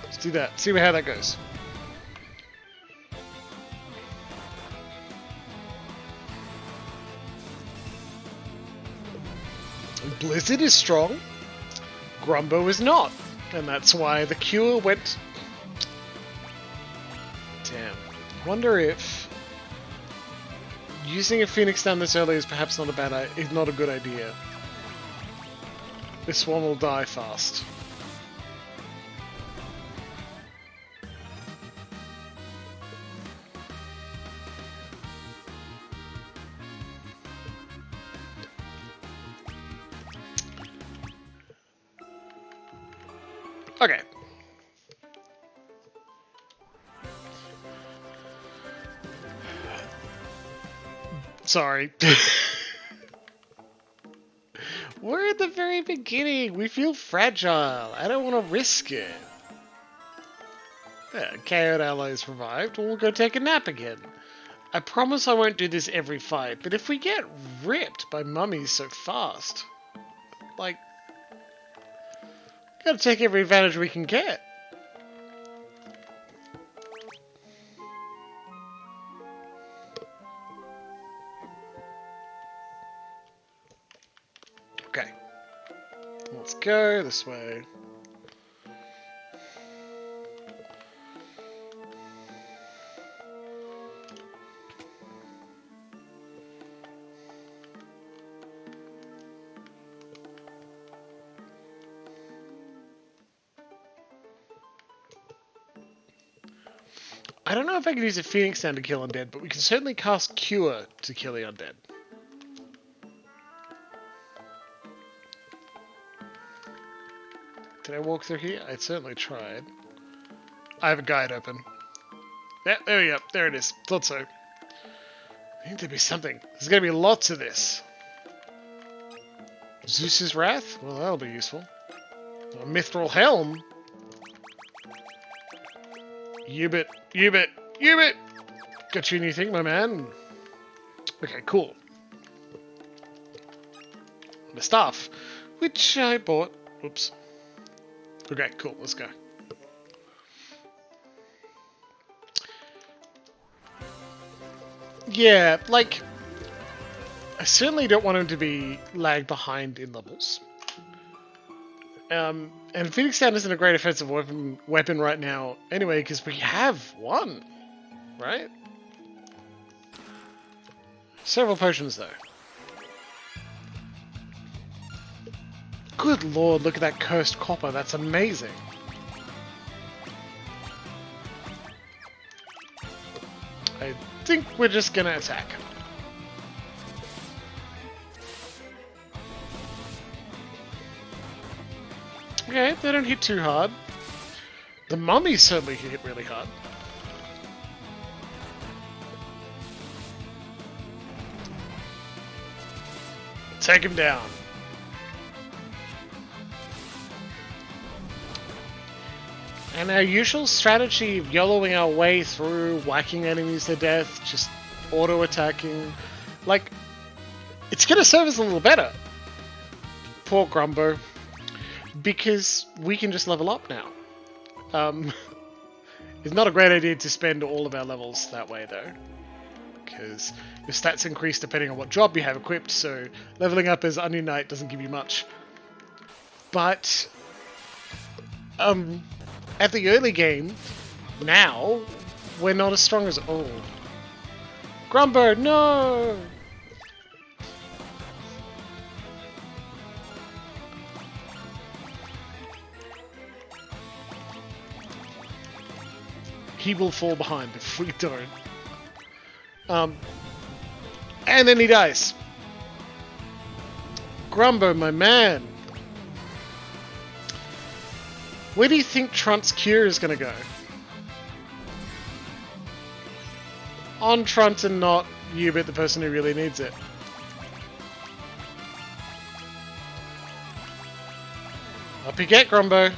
Let's do that. See how that goes. Blizzard is strong. Grumbo is not. And that's why the cure went... Damn. I wonder if using a Phoenix down this early is perhaps not a good idea. This one will die fast. Okay. Sorry. We're at the very beginning. We feel fragile. I don't want to risk it. Yeah, KO allies revived. We'll go take a nap again. I promise I won't do this every fight, but if we get ripped by mummies so fast, like, gotta take every advantage we can get. Okay. Let's go this way. I don't know if I can use a Phoenix Down to kill undead, but we can certainly cast Cure to kill the undead. Did I walk through here? I certainly tried. I have a guide open. Yeah, there we go. There it is. Thought so. I think there'd be something. There's going to be lots of this. Zeus's Wrath? Well, that'll be useful. A Mithril Helm? Ubit, Ubit, Ubit! Got you anything, my man? Okay, cool. The staff, which I bought. Whoops. Okay, cool, let's go. Yeah, like, I certainly don't want him to be lagged behind in levels. And Phoenix Down isn't a great offensive weapon right now anyway, because we have one, right? Several potions, though. Good lord, look at that cursed copper, that's amazing. I think we're just gonna attack. Okay, they don't hit too hard. The mummies certainly hit really hard. Take him down. And our usual strategy of YOLOing our way through, whacking enemies to death, just auto-attacking, like, it's gonna serve us a little better. Poor Grumbo. Because we can just level up now. It's not a great idea to spend all of our levels that way, though. Because your stats increase depending on what job you have equipped, so leveling up as Onion Knight doesn't give you much. But, at the early game, now, we're not as strong as old. Grumbo, no! He will fall behind if we don't. And then he dies. Grumbo, my man. Where do you think Trunt's cure is going to go? On Trunt and not Ubit, the person who really needs it. Up you get, Grumbo.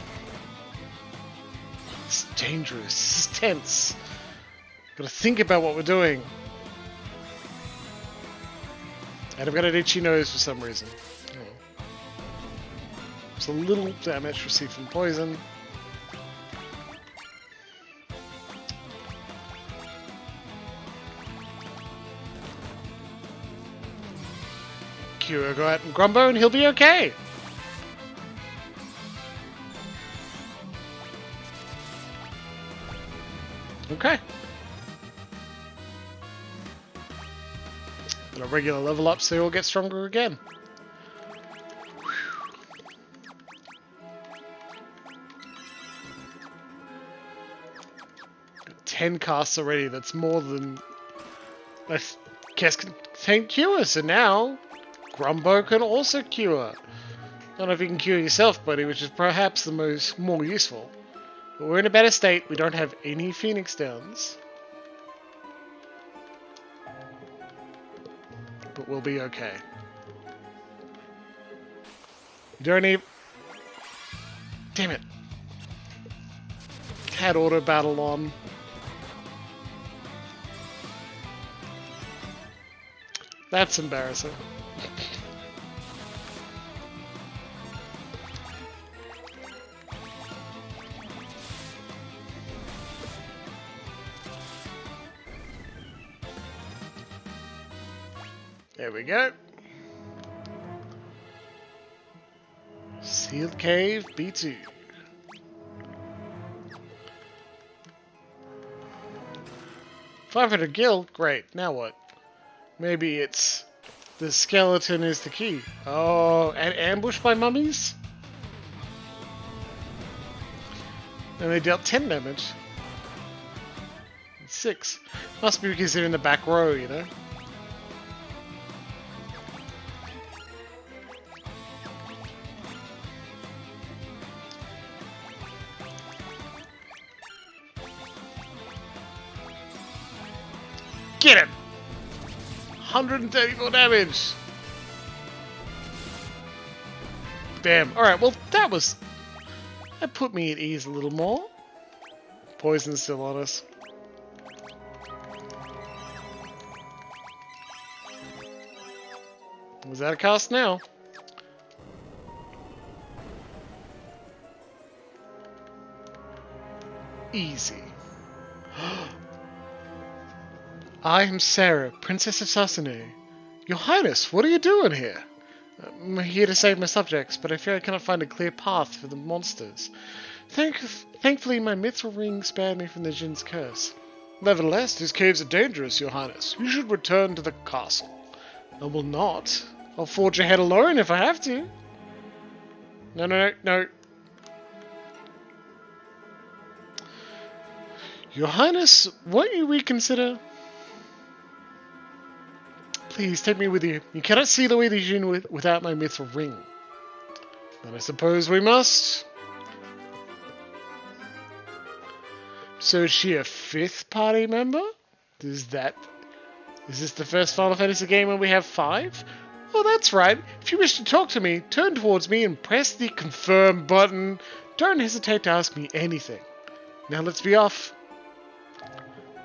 It's dangerous. This is tense. Gotta think about what we're doing. And I've got an itchy nose for some reason. Oh. It's a little damage received from poison. Cure, go out and Grumbo and he'll be okay. Okay. And a regular level up so he'll get stronger again. Got 10 casts already, that's more than I guess can cure, so now Grumbo can also cure. I don't know if you can cure yourself, buddy, which is perhaps the more useful. But we're in a better state. We don't have any Phoenix Downs. but we'll be okay. You don't even... Damn it. Had auto battle on. That's embarrassing. There we go. Sealed Cave B2. $500 gil? Great. Now what? Maybe it's... the skeleton is the key. Oh, and ambushed by mummies? And they dealt 10 damage. 6. Must be because they're in the back row, you know? Get him! 134 damage! Bam. Alright, well, that put me at ease a little more. Poison's still on us. Was that a cast now? Easy. I am Sarah, Princess of Sasune. Your Highness, what are you doing here? I'm here to save my subjects, but I fear I cannot find a clear path for the monsters. Thankfully, my mithril ring spared me from the Jin's curse. Nevertheless, these caves are dangerous, Your Highness. You should return to the castle. I will not. I'll forge ahead alone if I have to. No. Your Highness, won't you reconsider? Please, take me with you. You cannot see the way to Jin without my mithril ring. Then I suppose we must. So is she a 5th party member? Is this the first Final Fantasy game where we have 5? Oh, that's right. If you wish to talk to me, turn towards me and press the confirm button. Don't hesitate to ask me anything. Now let's be off.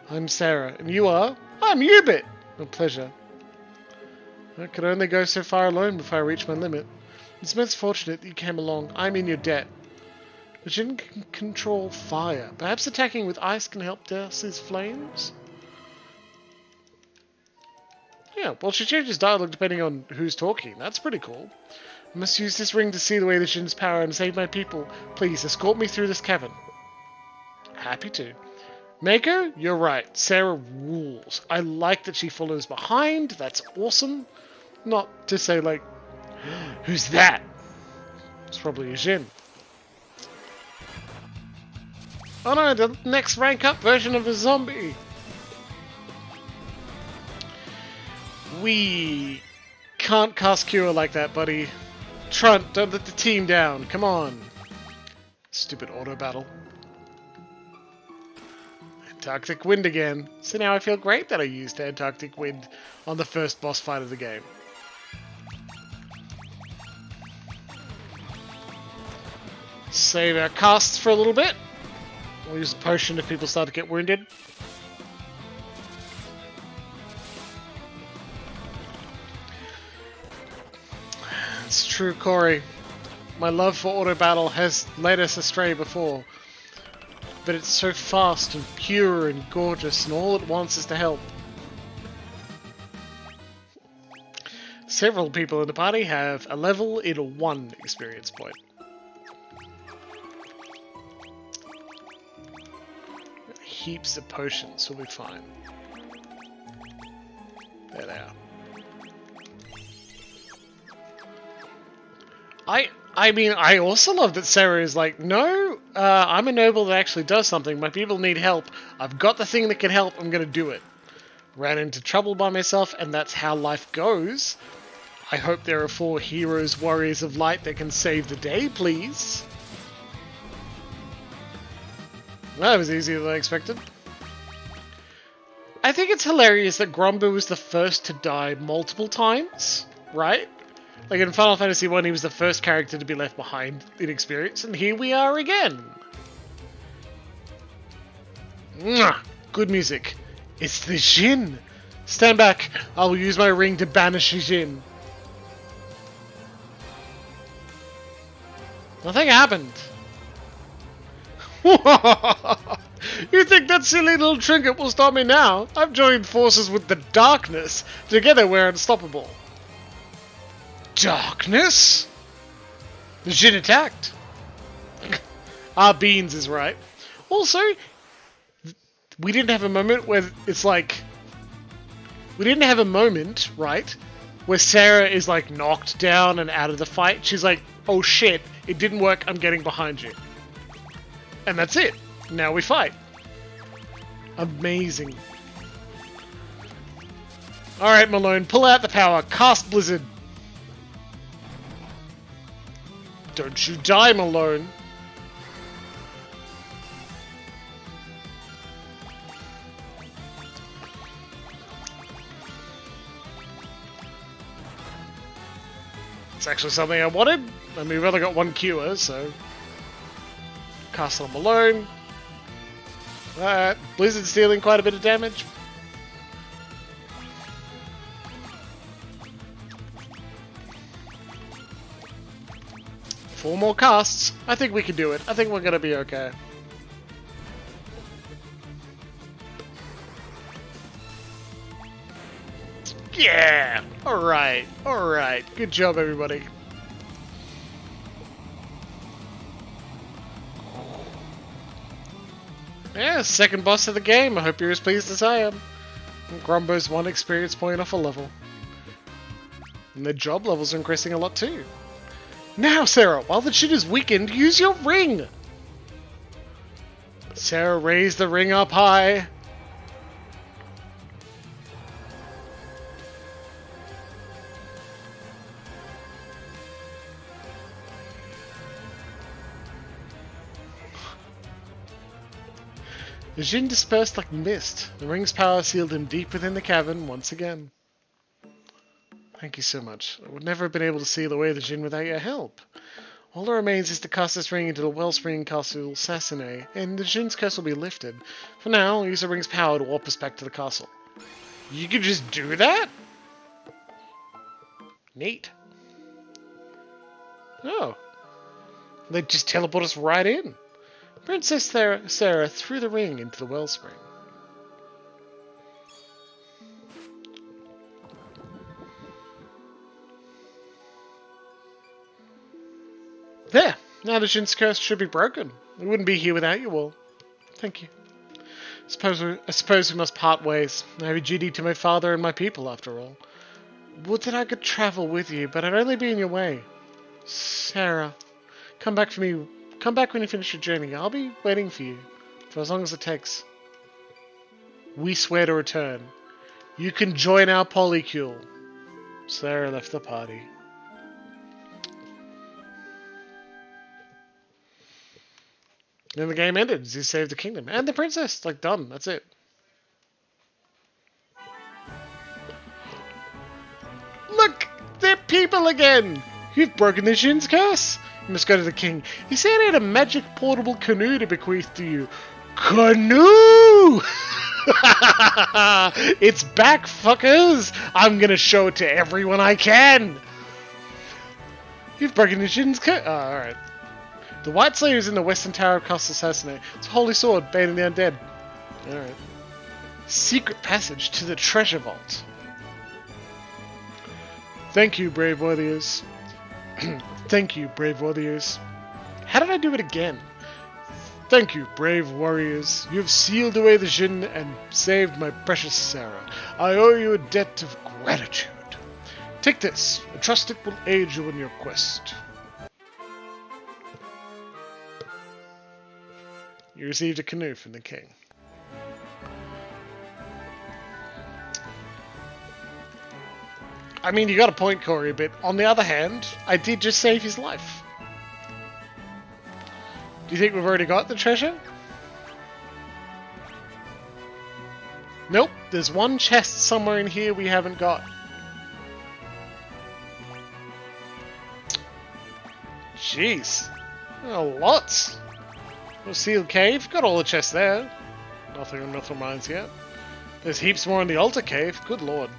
I'm Sarah, and you are? I'm Ubit. A pleasure. I can only go so far alone before I reach my limit. It's most fortunate that you came along. I'm in your debt. The Jin can control fire. Perhaps attacking with ice can help douse his flames? Yeah, well, she changes dialogue depending on who's talking. That's pretty cool. I must use this ring to see the way the Jin's power and save my people. Please, escort me through this cavern. Happy to. Mako, you're right. Sarah rules. I like that she follows behind. That's awesome. Not to say, like, who's that? It's probably a Jin. Oh no, the next rank up version of a zombie. We can't cast Cure like that, buddy. Trunt, don't let the team down. Come on. Stupid auto battle. Antarctic Wind again. So now I feel great that I used Antarctic Wind on the first boss fight of the game. Save our casts for a little bit. We'll use a potion if people start to get wounded. It's true, Corey. My love for auto battle has led us astray before. But it's so fast and pure and gorgeous, and all it wants is to help. Several people in the party have a level in a 1 experience point. Heaps of potions, so we'll be fine. There they are. I mean, I also love that Sarah is like, no, I'm a noble that actually does something. My people need help. I've got the thing that can help. I'm going to do it. Ran into trouble by myself, and that's how life goes. I hope there are 4 heroes, warriors of light that can save the day, please. That was easier than I expected. I think it's hilarious that Grombo was the first to die multiple times, right? Like in Final Fantasy 1, he was the first character to be left behind in experience, and here we are again. Mwah! Good music. It's the Jin. Stand back. I will use my ring to banish the Jin. Nothing happened. You think that silly little trinket will stop me now? I've joined forces with the darkness. Together we're unstoppable. Darkness? The Jin attacked. Beans is right. Also, we didn't have a moment where it's like... We didn't have a moment, right, where Sarah is like knocked down and out of the fight. She's like, oh shit, it didn't work, I'm getting behind you. And that's it. Now we fight. Amazing. Alright, Malone, pull out the power. Cast Blizzard. Don't you die, Malone. It's actually something I wanted. I mean, we've only got one cure, so... Cast on Malone. Blizzard's dealing quite a bit of damage. Four more casts. I think we can do it. I think we're gonna be okay. Yeah! Alright, alright. Good job, everybody. Yeah, second boss of the game. I hope you're as pleased as I am. And Grombo's one experience point off a level. And their job levels are increasing a lot too. Now, Sarah, while the shit is weakened, use your ring! Sarah raised the ring up high. The Jin dispersed like mist. The ring's power sealed him deep within the cavern once again. Thank you so much. I would never have been able to seal away the Jin without your help. All that remains is to cast this ring into the wellspring castle Sasune, and the Jin's curse will be lifted. For now, I'll use the ring's power to warp us back to the castle. You could just do that? Neat. Oh. They just teleport us right in. Princess Sarah threw the ring into the wellspring. There! Now the Jin's curse should be broken. We wouldn't be here without you all. Thank you. I suppose we must part ways. I have a duty to my father and my people, after all. Would that I could travel with you, but I'd only be in your way. Sarah, come back for me. Come back when you finish your journey. I'll be waiting for you, for as long as it takes. We swear to return. You can join our polycule. Sarah left the party. Then the game ended as he saved the kingdom. And the princess. Like, done. That's it. Look! They're people again! You've broken the Jin's curse! You must go to the king. He said he had a magic portable canoe to bequeath to you. Canoe! It's back, fuckers! I'm gonna show it to everyone I can! You've broken the Jin's curse. Oh, alright. The White Slayer is in the western tower of Castle Sasune. It's a holy sword, baiting the undead. Alright. Secret passage to the treasure vault. Thank you, brave warriors. Thank you, brave warriors. How did I do it again? Thank you, brave warriors. You have sealed away the Jin and saved my precious Sarah. I owe you a debt of gratitude. Take this. I trust it will aid you in your quest. You received a canoe from the king. I mean, you got a point, Corey, but on the other hand, I did just save his life. Do you think we've already got the treasure? Nope, there's one chest somewhere in here we haven't got. Jeez. Oh, lots. A sealed cave, got all the chests there. Nothing on Mithril Mines yet. There's heaps more in the altar cave, good lord.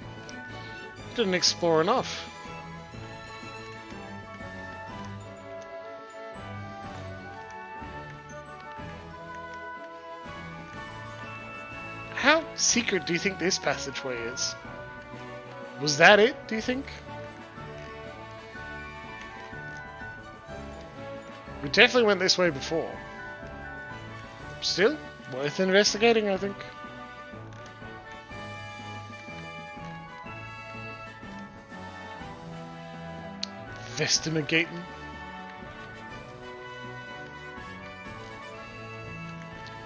Didn't explore enough. How secret do you think this passageway is? Was that it, do you think? We definitely went this way before. Still, worth investigating, I think. Investigating.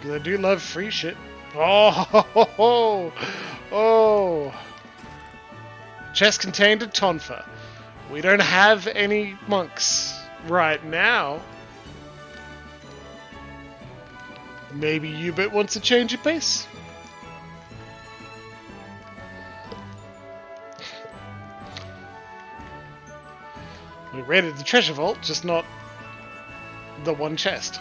Because I do love free shit. Oh, oh. Chest contained a tonfa. We don't have any monks right now. Maybe Ubit wants to change your pace. We raided the treasure vault, just not the one chest.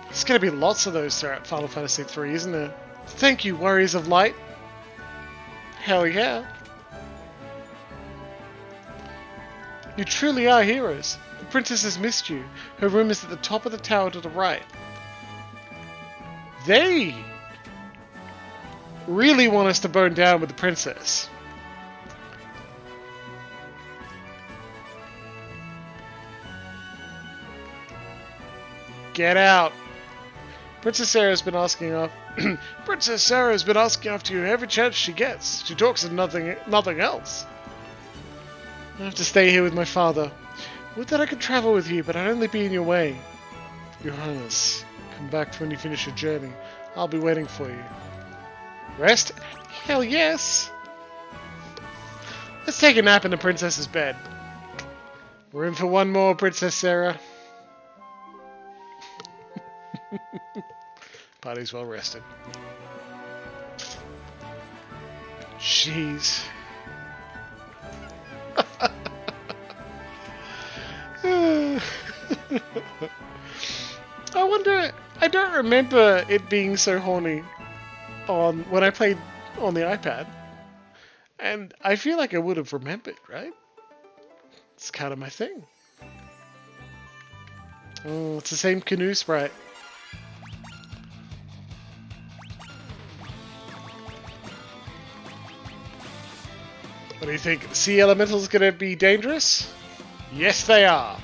There's gonna be lots of those throughout Final Fantasy III, isn't there? Thank you, Warriors of Light. Hell yeah. You truly are heroes. The princess has missed you. Her room is at the top of the tower to the right. They really want us to burn down with the princess. Get out. Princess Sarah's been asking Princess Sarah's been asking after you every chance she gets. She talks of nothing else. I have to stay here with my father. Would that I could travel with you, but I'd only be in your way. Your Highness, come back when you finish your journey. I'll be waiting for you. Rest? Hell yes! Let's take a nap in the princess's bed. We're in for one more, Princess Sarah. Party's well rested. Jeez. I wonder, I don't remember it being so horny on when I played on the iPad. And I feel like I would have remembered, right? It's kind of my thing. Oh, it's the same canoe sprite. What do you think? Sea elementals gonna be dangerous? Yes, they are.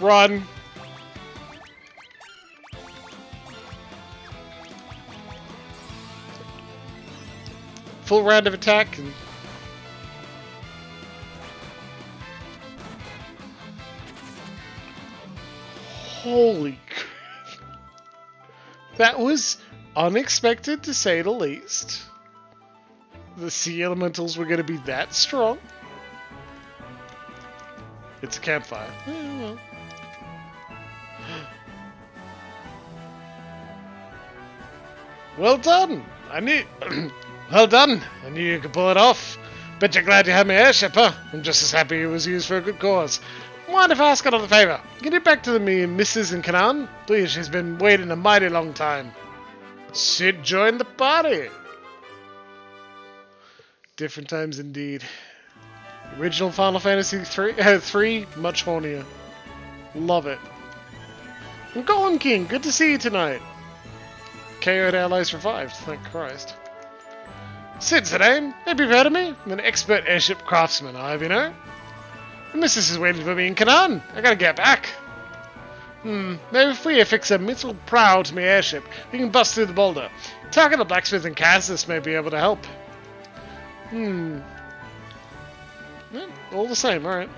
Run. Full round of attack and holy crap. That was unexpected to say the least. The sea elementals were going to be that strong. It's a campfire. Well. Well done! I knew... well done! I knew you could pull it off. Bet you're glad you had my airship, huh? I'm just as happy it was used for a good cause. Mind if I ask another favour? Get it back to me and Mrs. in Canaan? Please, she's been waiting a mighty long time. Sid joined the party! Different times indeed. Original Final Fantasy 3, much hornier. Love it. I'm Golem King, good to see you tonight. KO'd allies revived, thank Christ. Sid's the name. Maybe you've heard of me? I'm an expert airship craftsman, you know? The missus is waiting for me in Canaan. I gotta get back. Maybe if we affix a metal prow to my airship, we can bust through the boulder. Talking to the blacksmith in Kansas may be able to help. Yeah, all the same, alright.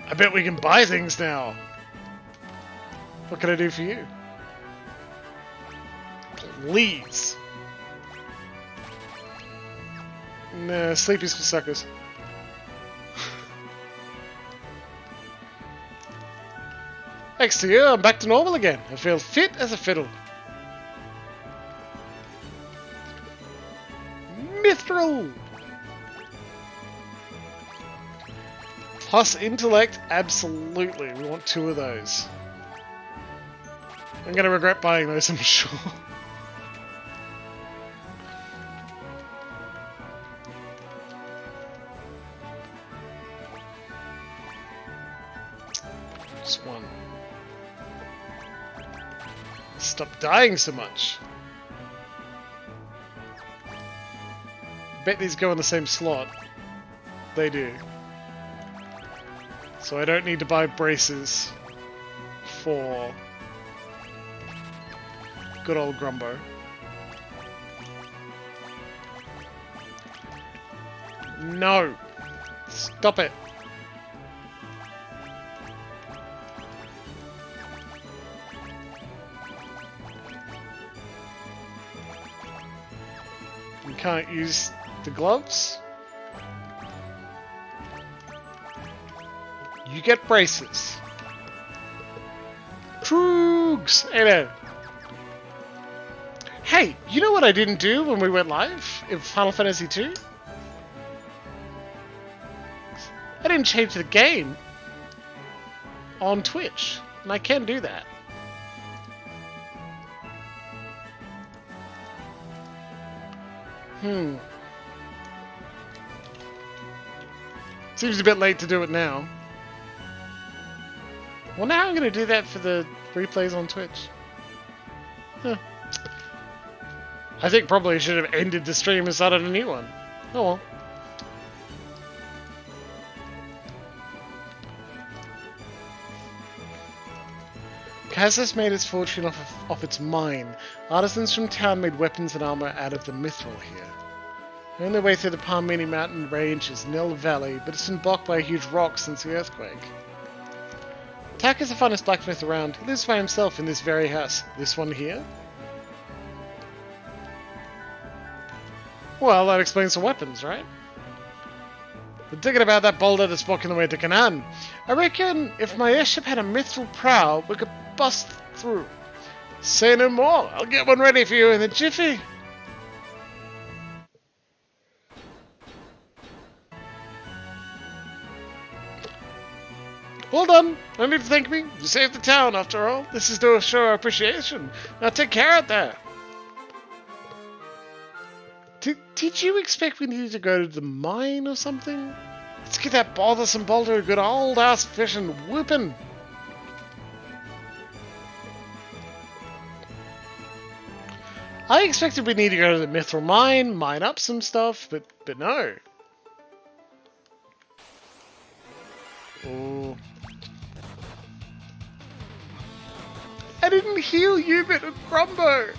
I bet we can buy things now. What can I do for you? Please. Nah, sleep is for suckers. Thanks to you, I'm back to normal again. I feel fit as a fiddle. Mithril! Plus intellect, absolutely. We want 2 of those. I'm gonna regret buying those, I'm sure. Just 1. Stop dying so much. Bet these go in the same slot. They do. So I don't need to buy braces for good old Grumbo. No! Stop it! You can't use the gloves. You get braces. Kroogs! Hello. Hey, you know what I didn't do when we went live in Final Fantasy II? I didn't change the game on Twitch, and I can do that. Seems a bit late to do it now. Well, now I'm going to do that for the replays on Twitch. Huh. I think probably I should have ended the stream and started a new one. Oh well. Kazas made its fortune off its mine. Artisans from town made weapons and armor out of the mithril here. The only way through the Palmini mountain range is Nil Valley, but it's been blocked by a huge rock since the earthquake. Tak is the finest blacksmith around. He lives by himself in this very house. This one here? Well, that explains the weapons, right? But thinking about that boulder that's blocking the way to Canaan. I reckon if my airship had a mithril prow, we could bust through. Say no more. I'll get one ready for you in a jiffy. Well done. No need to thank me. You saved the town, after all. This is to show our appreciation. Now take care out there. Did you expect we needed to go to the mine or something? Let's get that bothersome boulder a good old-ass fishing whooping. I expected we need to go to the mithril mine, mine up some stuff, but no. Oh. I didn't heal you, bit of Grumbo.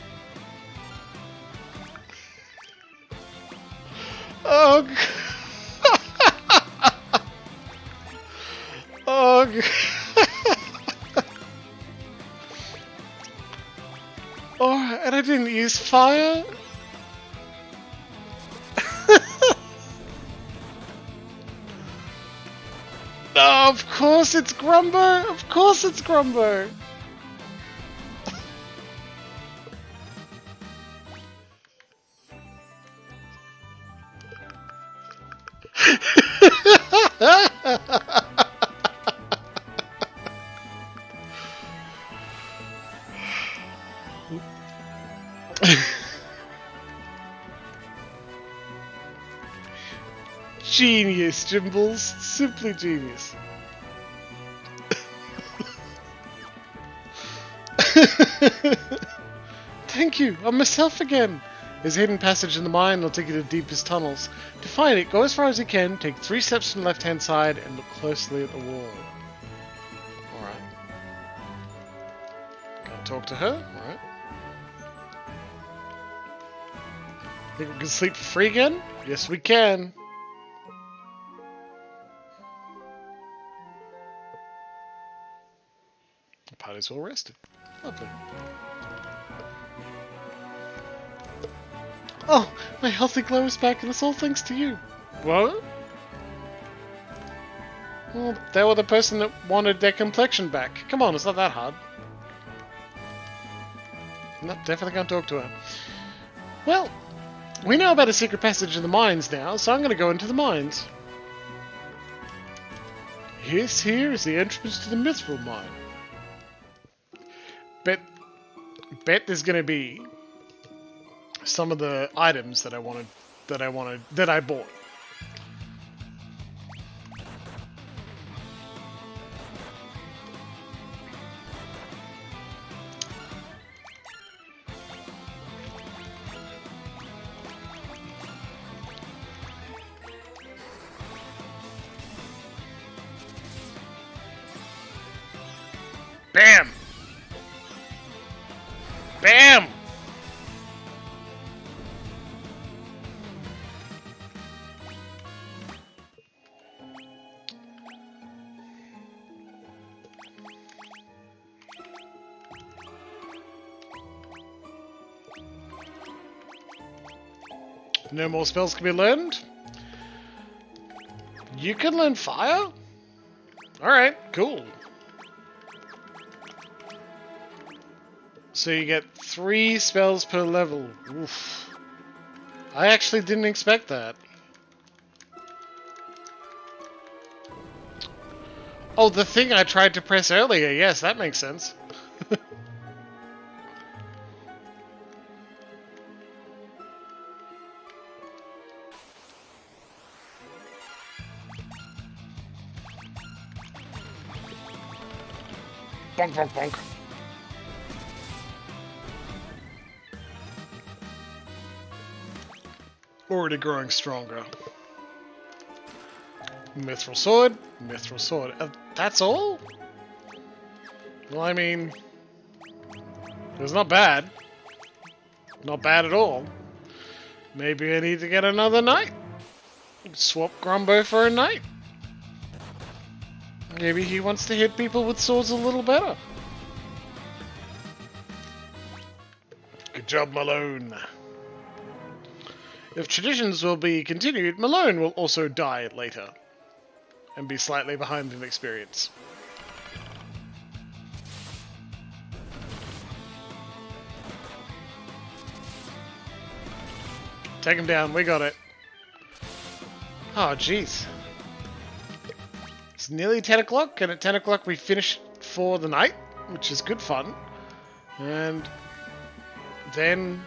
Oh. Oh. Oh, and I didn't use fire. Oh, of course it's Grumbo. Of course it's Grumbo. Genius, Jimbles. Simply genius. Thank you, I'm myself again. There's a hidden passage in the mine that'll take you to the deepest tunnels. To find it, go as far as you can, take 3 steps from the left-hand side, and look closely at the wall. Alright. Gotta talk to her, alright. Think we can sleep for free again? Yes, we can. The party's well rested. Lovely. Oh, my healthy glow is back, and it's all thanks to you. What? Well, they were the person that wanted their complexion back. Come on, it's not that hard. No, definitely can't talk to her. Well, we know about a secret passage in the mines now, so I'm going to go into the mines. Yes, here is the entrance to the Mithril mine. Bet there's going to be some of the items that I bought. Bam! Bam! No more spells can be learned. You can learn fire? Alright, cool. So you get 3 spells per level. Oof. I actually didn't expect that. Oh, the thing I tried to press earlier. Yes, that makes sense. Bonk, bonk, bonk. Already growing stronger. Mithril sword, mithril sword. That's all? Well, I mean, it's not bad. Not bad at all. Maybe I need to get another knight. Swap Grumbo for a knight. Maybe he wants to hit people with swords a little better. Good job, Malone. If traditions will be continued, Malone will also die later. And be slightly behind in experience. Take him down, we got it. Oh, jeez. It's nearly 10 o'clock, and at 10 o'clock we finish for the night, which is good fun. And then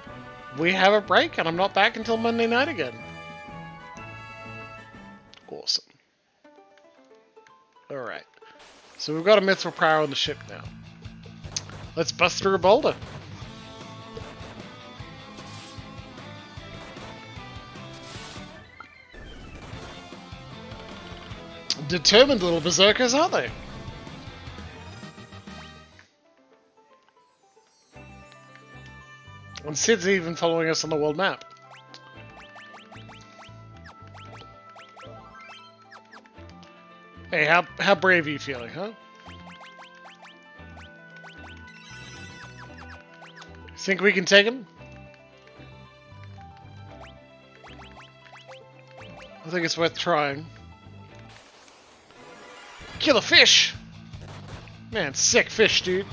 we have a break, and I'm not back until Monday night again. Awesome. Alright. So we've got a mithril power on the ship now. Let's bust through a boulder. Determined little berserkers, aren't they? And Sid's even following us on the world map. Hey, how brave are you feeling, huh? Think we can take him? I think it's worth trying. Kill a fish! Man, sick fish, dude.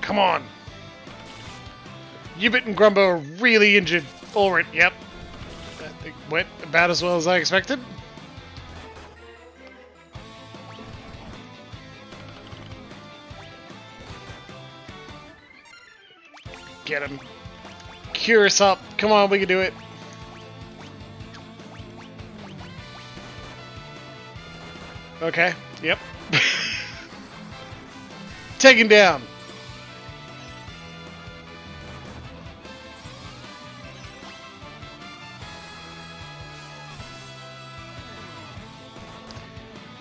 Come on. Yubit and Grumbo are really injured. Alright, yep. It went about as well as I expected. Get him. Cure us up. Come on, we can do it. Okay, yep. Take him down.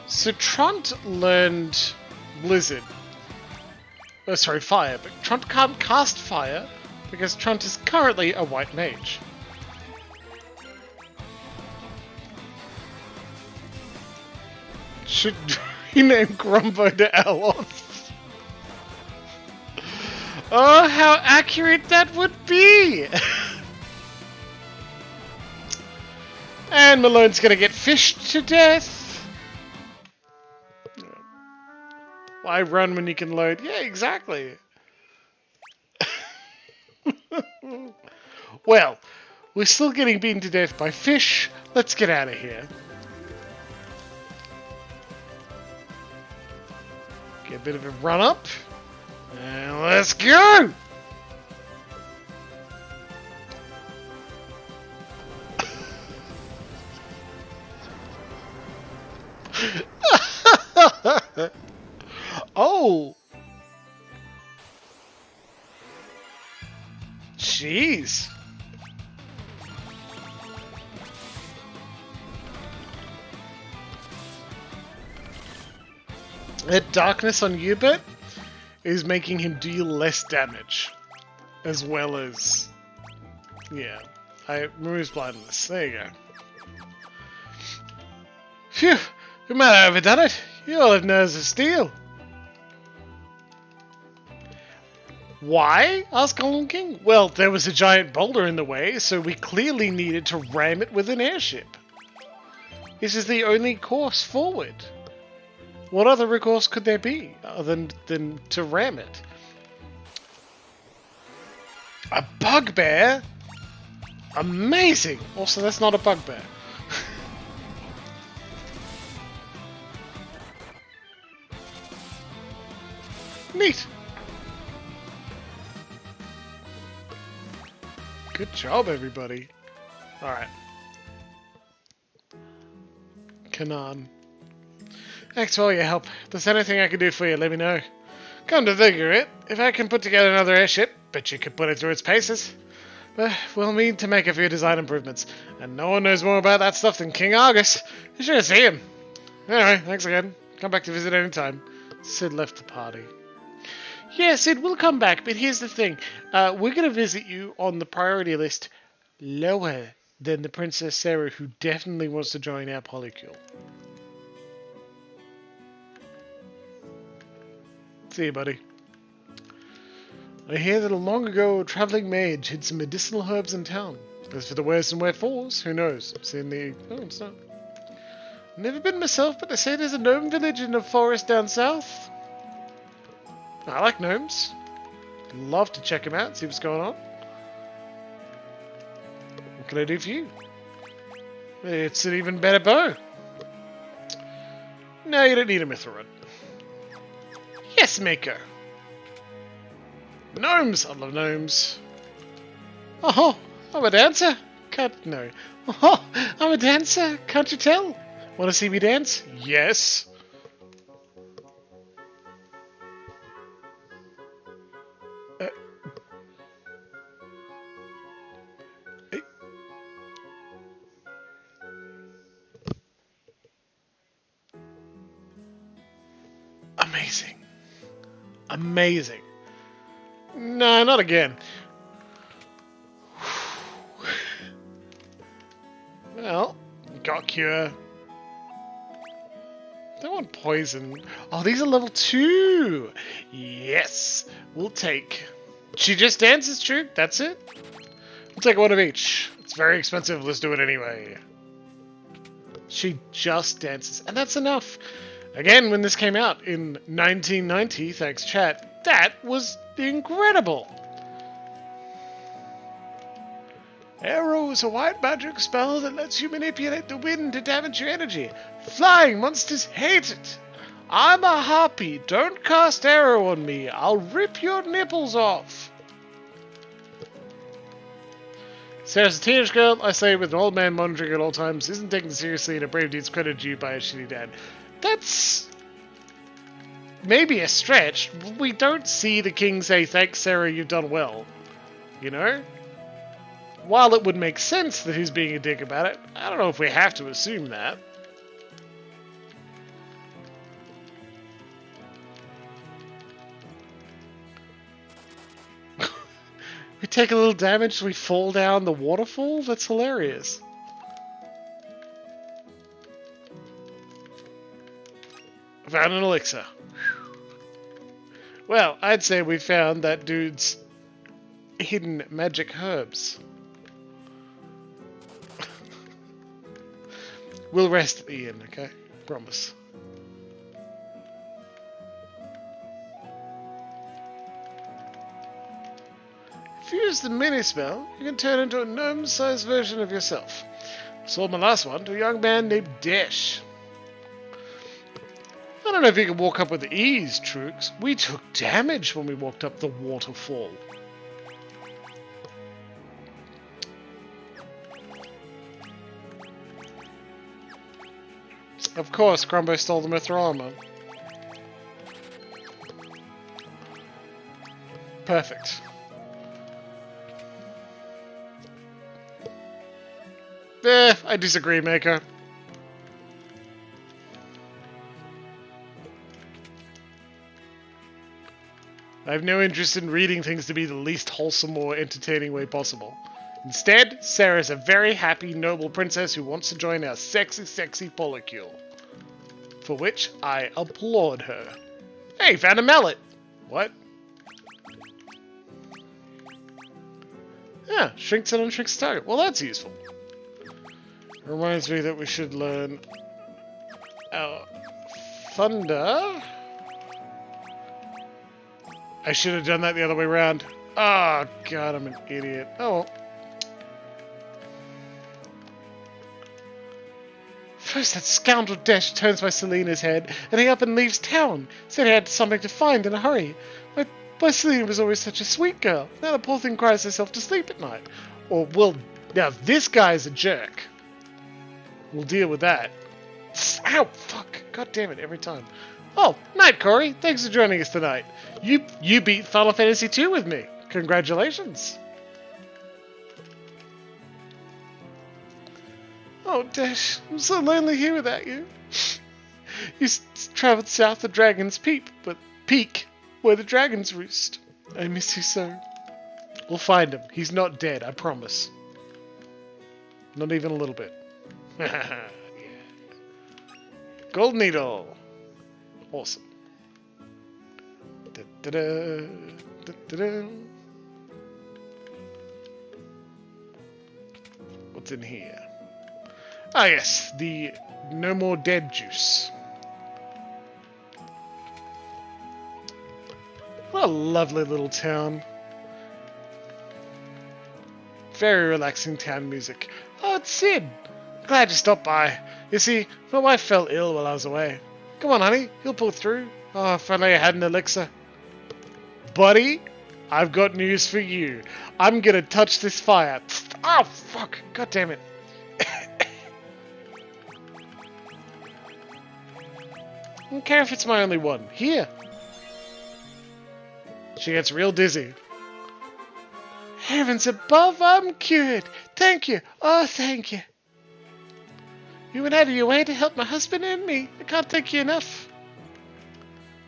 So Trunt learned Blizzard. Oh, sorry, Fire. But Trunt can't cast Fire because Trunt is currently a white mage. Should rename Grumbo to Elos. Oh, how accurate that would be! And Malone's gonna get fished to death. Why run when you can load? Yeah, exactly. Well, we're still getting beaten to death by fish. Let's get out of here. Get a bit of a run up. And let's go! Oh! Jeez! That darkness on Hubert is making him deal less damage. As well as... Yeah. I removes blindness. There you go. Phew! You might have overdone it. You all have nerves of steel. Why? Asked Golden King. Well, there was a giant boulder in the way, so we clearly needed to ram it with an airship. This is the only course forward. What other recourse could there be other than to ram it? A bugbear? Amazing! Also, that's not a bugbear. Neat! Good job, everybody. Alright. Kanan. Thanks for all your help. If there's anything I can do for you, let me know. Come to think of it, if I can put together another airship, bet you could put it through its paces. But we'll need to make a few design improvements, and no one knows more about that stuff than King Argus. You should see him. Anyway, thanks again. Come back to visit anytime. Sid left the party. Yeah, Sid, we'll come back, but here's the thing. We're going to visit you on the priority list lower than the Princess Sarah, who definitely wants to join our polycule. See you, buddy. I hear that long ago a travelling mage hid some medicinal herbs in town. As for the wheres and wherefores, who knows? Seeing the... Oh, it's not... Never been myself, but they say there's a gnome village in a forest down south. I like gnomes. Love to check them out, see what's going on. What can I do for you? It's an even better bow. No, you don't need a mithril rod. Yes, maker. Gnomes! I love gnomes. Oh, I'm a dancer. No. Oh, I'm a dancer. Can't you tell? Want to see me dance? Yes. Amazing. Amazing. No, not again. Well, got cure. Don't want poison. Oh, these are level 2. Yes, we'll take. She just dances, true. That's it. We'll take one of each. It's very expensive. Let's do it anyway. She just dances, and that's enough. Again, when this came out in 1990, thanks chat, that was incredible. Arrow is a white magic spell that lets you manipulate the wind to damage your energy. Flying monsters hate it. I'm a harpy. Don't cast arrow on me. I'll rip your nipples off. Sarah's a teenage girl, I say, with an old man monitoring at all times, isn't taken seriously, and a brave deed's credited to you by a shitty dad. That's maybe a stretch. We don't see the king say, thanks, Sarah, you've done well. You know? While it would make sense that he's being a dick about it, I don't know if we have to assume that. We take a little damage, we fall down the waterfall? That's hilarious. Found an elixir. Well, I'd say we found that dude's hidden magic herbs. We'll rest at the end, okay? Promise. use the mini spell, you can turn into a gnome-sized version of yourself. Sold my last one to a young man named Dash. I don't know if you can walk up with ease, Trooks. We took damage when we walked up the waterfall. Of course, Grumbo stole the mithril armor. Perfect. I disagree, Maker. I have no interest in reading things to be the least wholesome or entertaining way possible. Instead, Sarah is a very happy, noble princess who wants to join our sexy, sexy polycule. For which I applaud her. Hey, found a mallet! What? Yeah, shrinks it and shrinks the target. Well, that's useful. Reminds me that we should learn our thunder. I should have done that the other way around. Oh, God, I'm an idiot. Oh, well. First, that scoundrel Dash turns by Selena's head, and he up and leaves town. Said he had something to find in a hurry. My Selena was always such a sweet girl. Now the poor thing cries herself to sleep at night. Or, well, now this guy's a jerk. We'll deal with that. Ow, fuck. God damn it, every time. Oh, night, Corey. Thanks for joining us tonight. You beat Final Fantasy II with me. Congratulations. Oh, Dash, I'm so lonely here without you. You traveled south of Dragon's Peak, where the dragons roost. I miss you so. We'll find him. He's not dead, I promise. Not even a little bit. Yeah. Gold Needle. Awesome. Da-da-da, da-da-da. What's in here? Ah, yes, the No More Dead juice. What a lovely little town. Very relaxing town music. Oh, it's Sid. Glad you stopped by. You see, my wife fell ill while I was away. Come on, honey. He'll pull through. Oh, if only I had an elixir. Buddy, I've got news for you. I'm gonna touch this fire. Oh, fuck. God damn it. I don't care if it's my only one. Here. She gets real dizzy. Heavens above, I'm cured. Thank you. Oh, thank you. You went out of your way to help my husband and me. I can't thank you enough.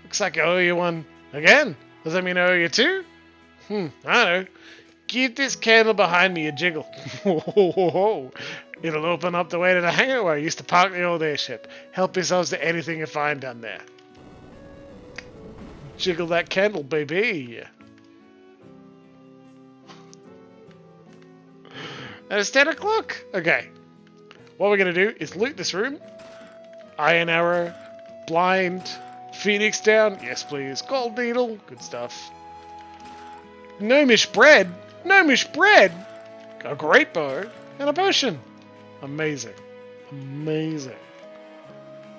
Looks like I owe you one. Again? Does that mean I owe you two? I don't know. Keep this candle behind me a jiggle. It'll open up the way to the hangar where I used to park the old airship. Help yourselves to anything you find down there. Jiggle that candle, baby. And it's 10 o'clock. Okay. What we're going to do is loot this room. Iron arrow. Blind. Phoenix down. Yes, please. Gold needle. Good stuff. Gnomish bread. Gnomish bread. A great bow. And a potion. Amazing. Amazing.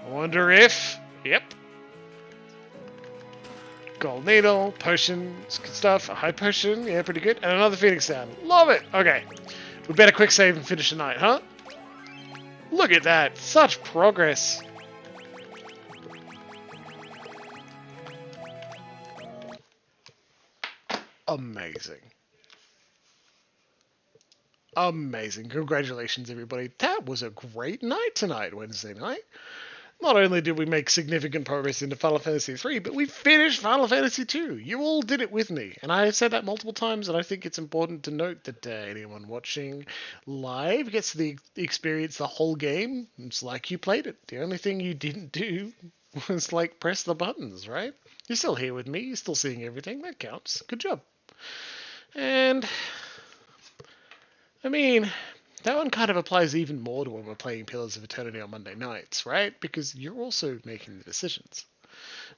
I wonder if... Yep. Gold needle. Potions. Good stuff. A high potion. Yeah, pretty good. And another Phoenix down. Love it. Okay. We better quick save and finish the night, huh? Look at that. Such progress. Amazing. Amazing. Congratulations, everybody. That was a great night tonight, Wednesday night. Not only did we make significant progress into Final Fantasy III, but we finished Final Fantasy II. You all did it with me. And I have said that multiple times, and I think it's important to note that anyone watching live gets to experience the whole game. It's like you played it. The only thing you didn't do was, like, press the buttons, right? You're still here with me. You're still seeing everything. That counts. Good job. And... I mean, that one kind of applies even more to when we're playing Pillars of Eternity on Monday nights, right? Because you're also making the decisions.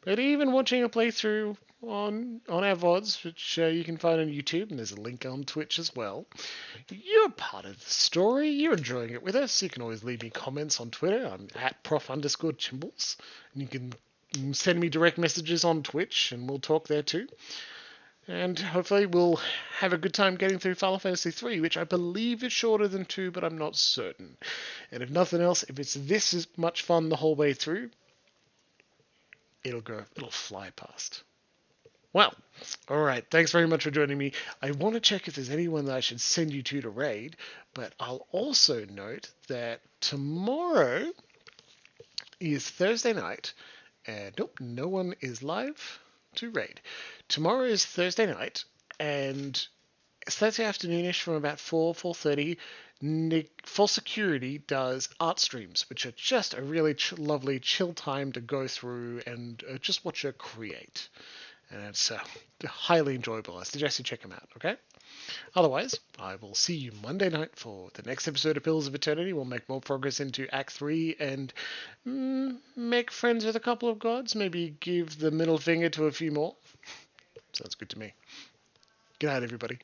but even watching a playthrough on our VODs, which you can find on YouTube, and there's a link on Twitch as well. You're part of the story. You're enjoying it with us. You can always leave me comments on Twitter. I'm at Prof_Jimbles. And you can send me direct messages on Twitch, and we'll talk there too. And hopefully we'll have a good time getting through Final Fantasy 3, which I believe is shorter than 2, but I'm not certain. And if nothing else, if it's this as much fun the whole way through, it'll fly past. Well, alright, thanks very much for joining me. I want to check if there's anyone that I should send you to raid, but I'll also note that tomorrow is Thursday night, and nope, no one is live to raid. Tomorrow is Thursday night, and it's Thursday afternoonish from about 4:30. Full Security does art streams, which are just a really lovely, chill time to go through and just watch her create. And it's highly enjoyable. I suggest you check them out, okay? Otherwise, I will see you Monday night for the next episode of Pillars of Eternity. We'll make more progress into Act 3 and make friends with a couple of gods. Maybe give the middle finger to a few more. Sounds good to me. Good night, everybody.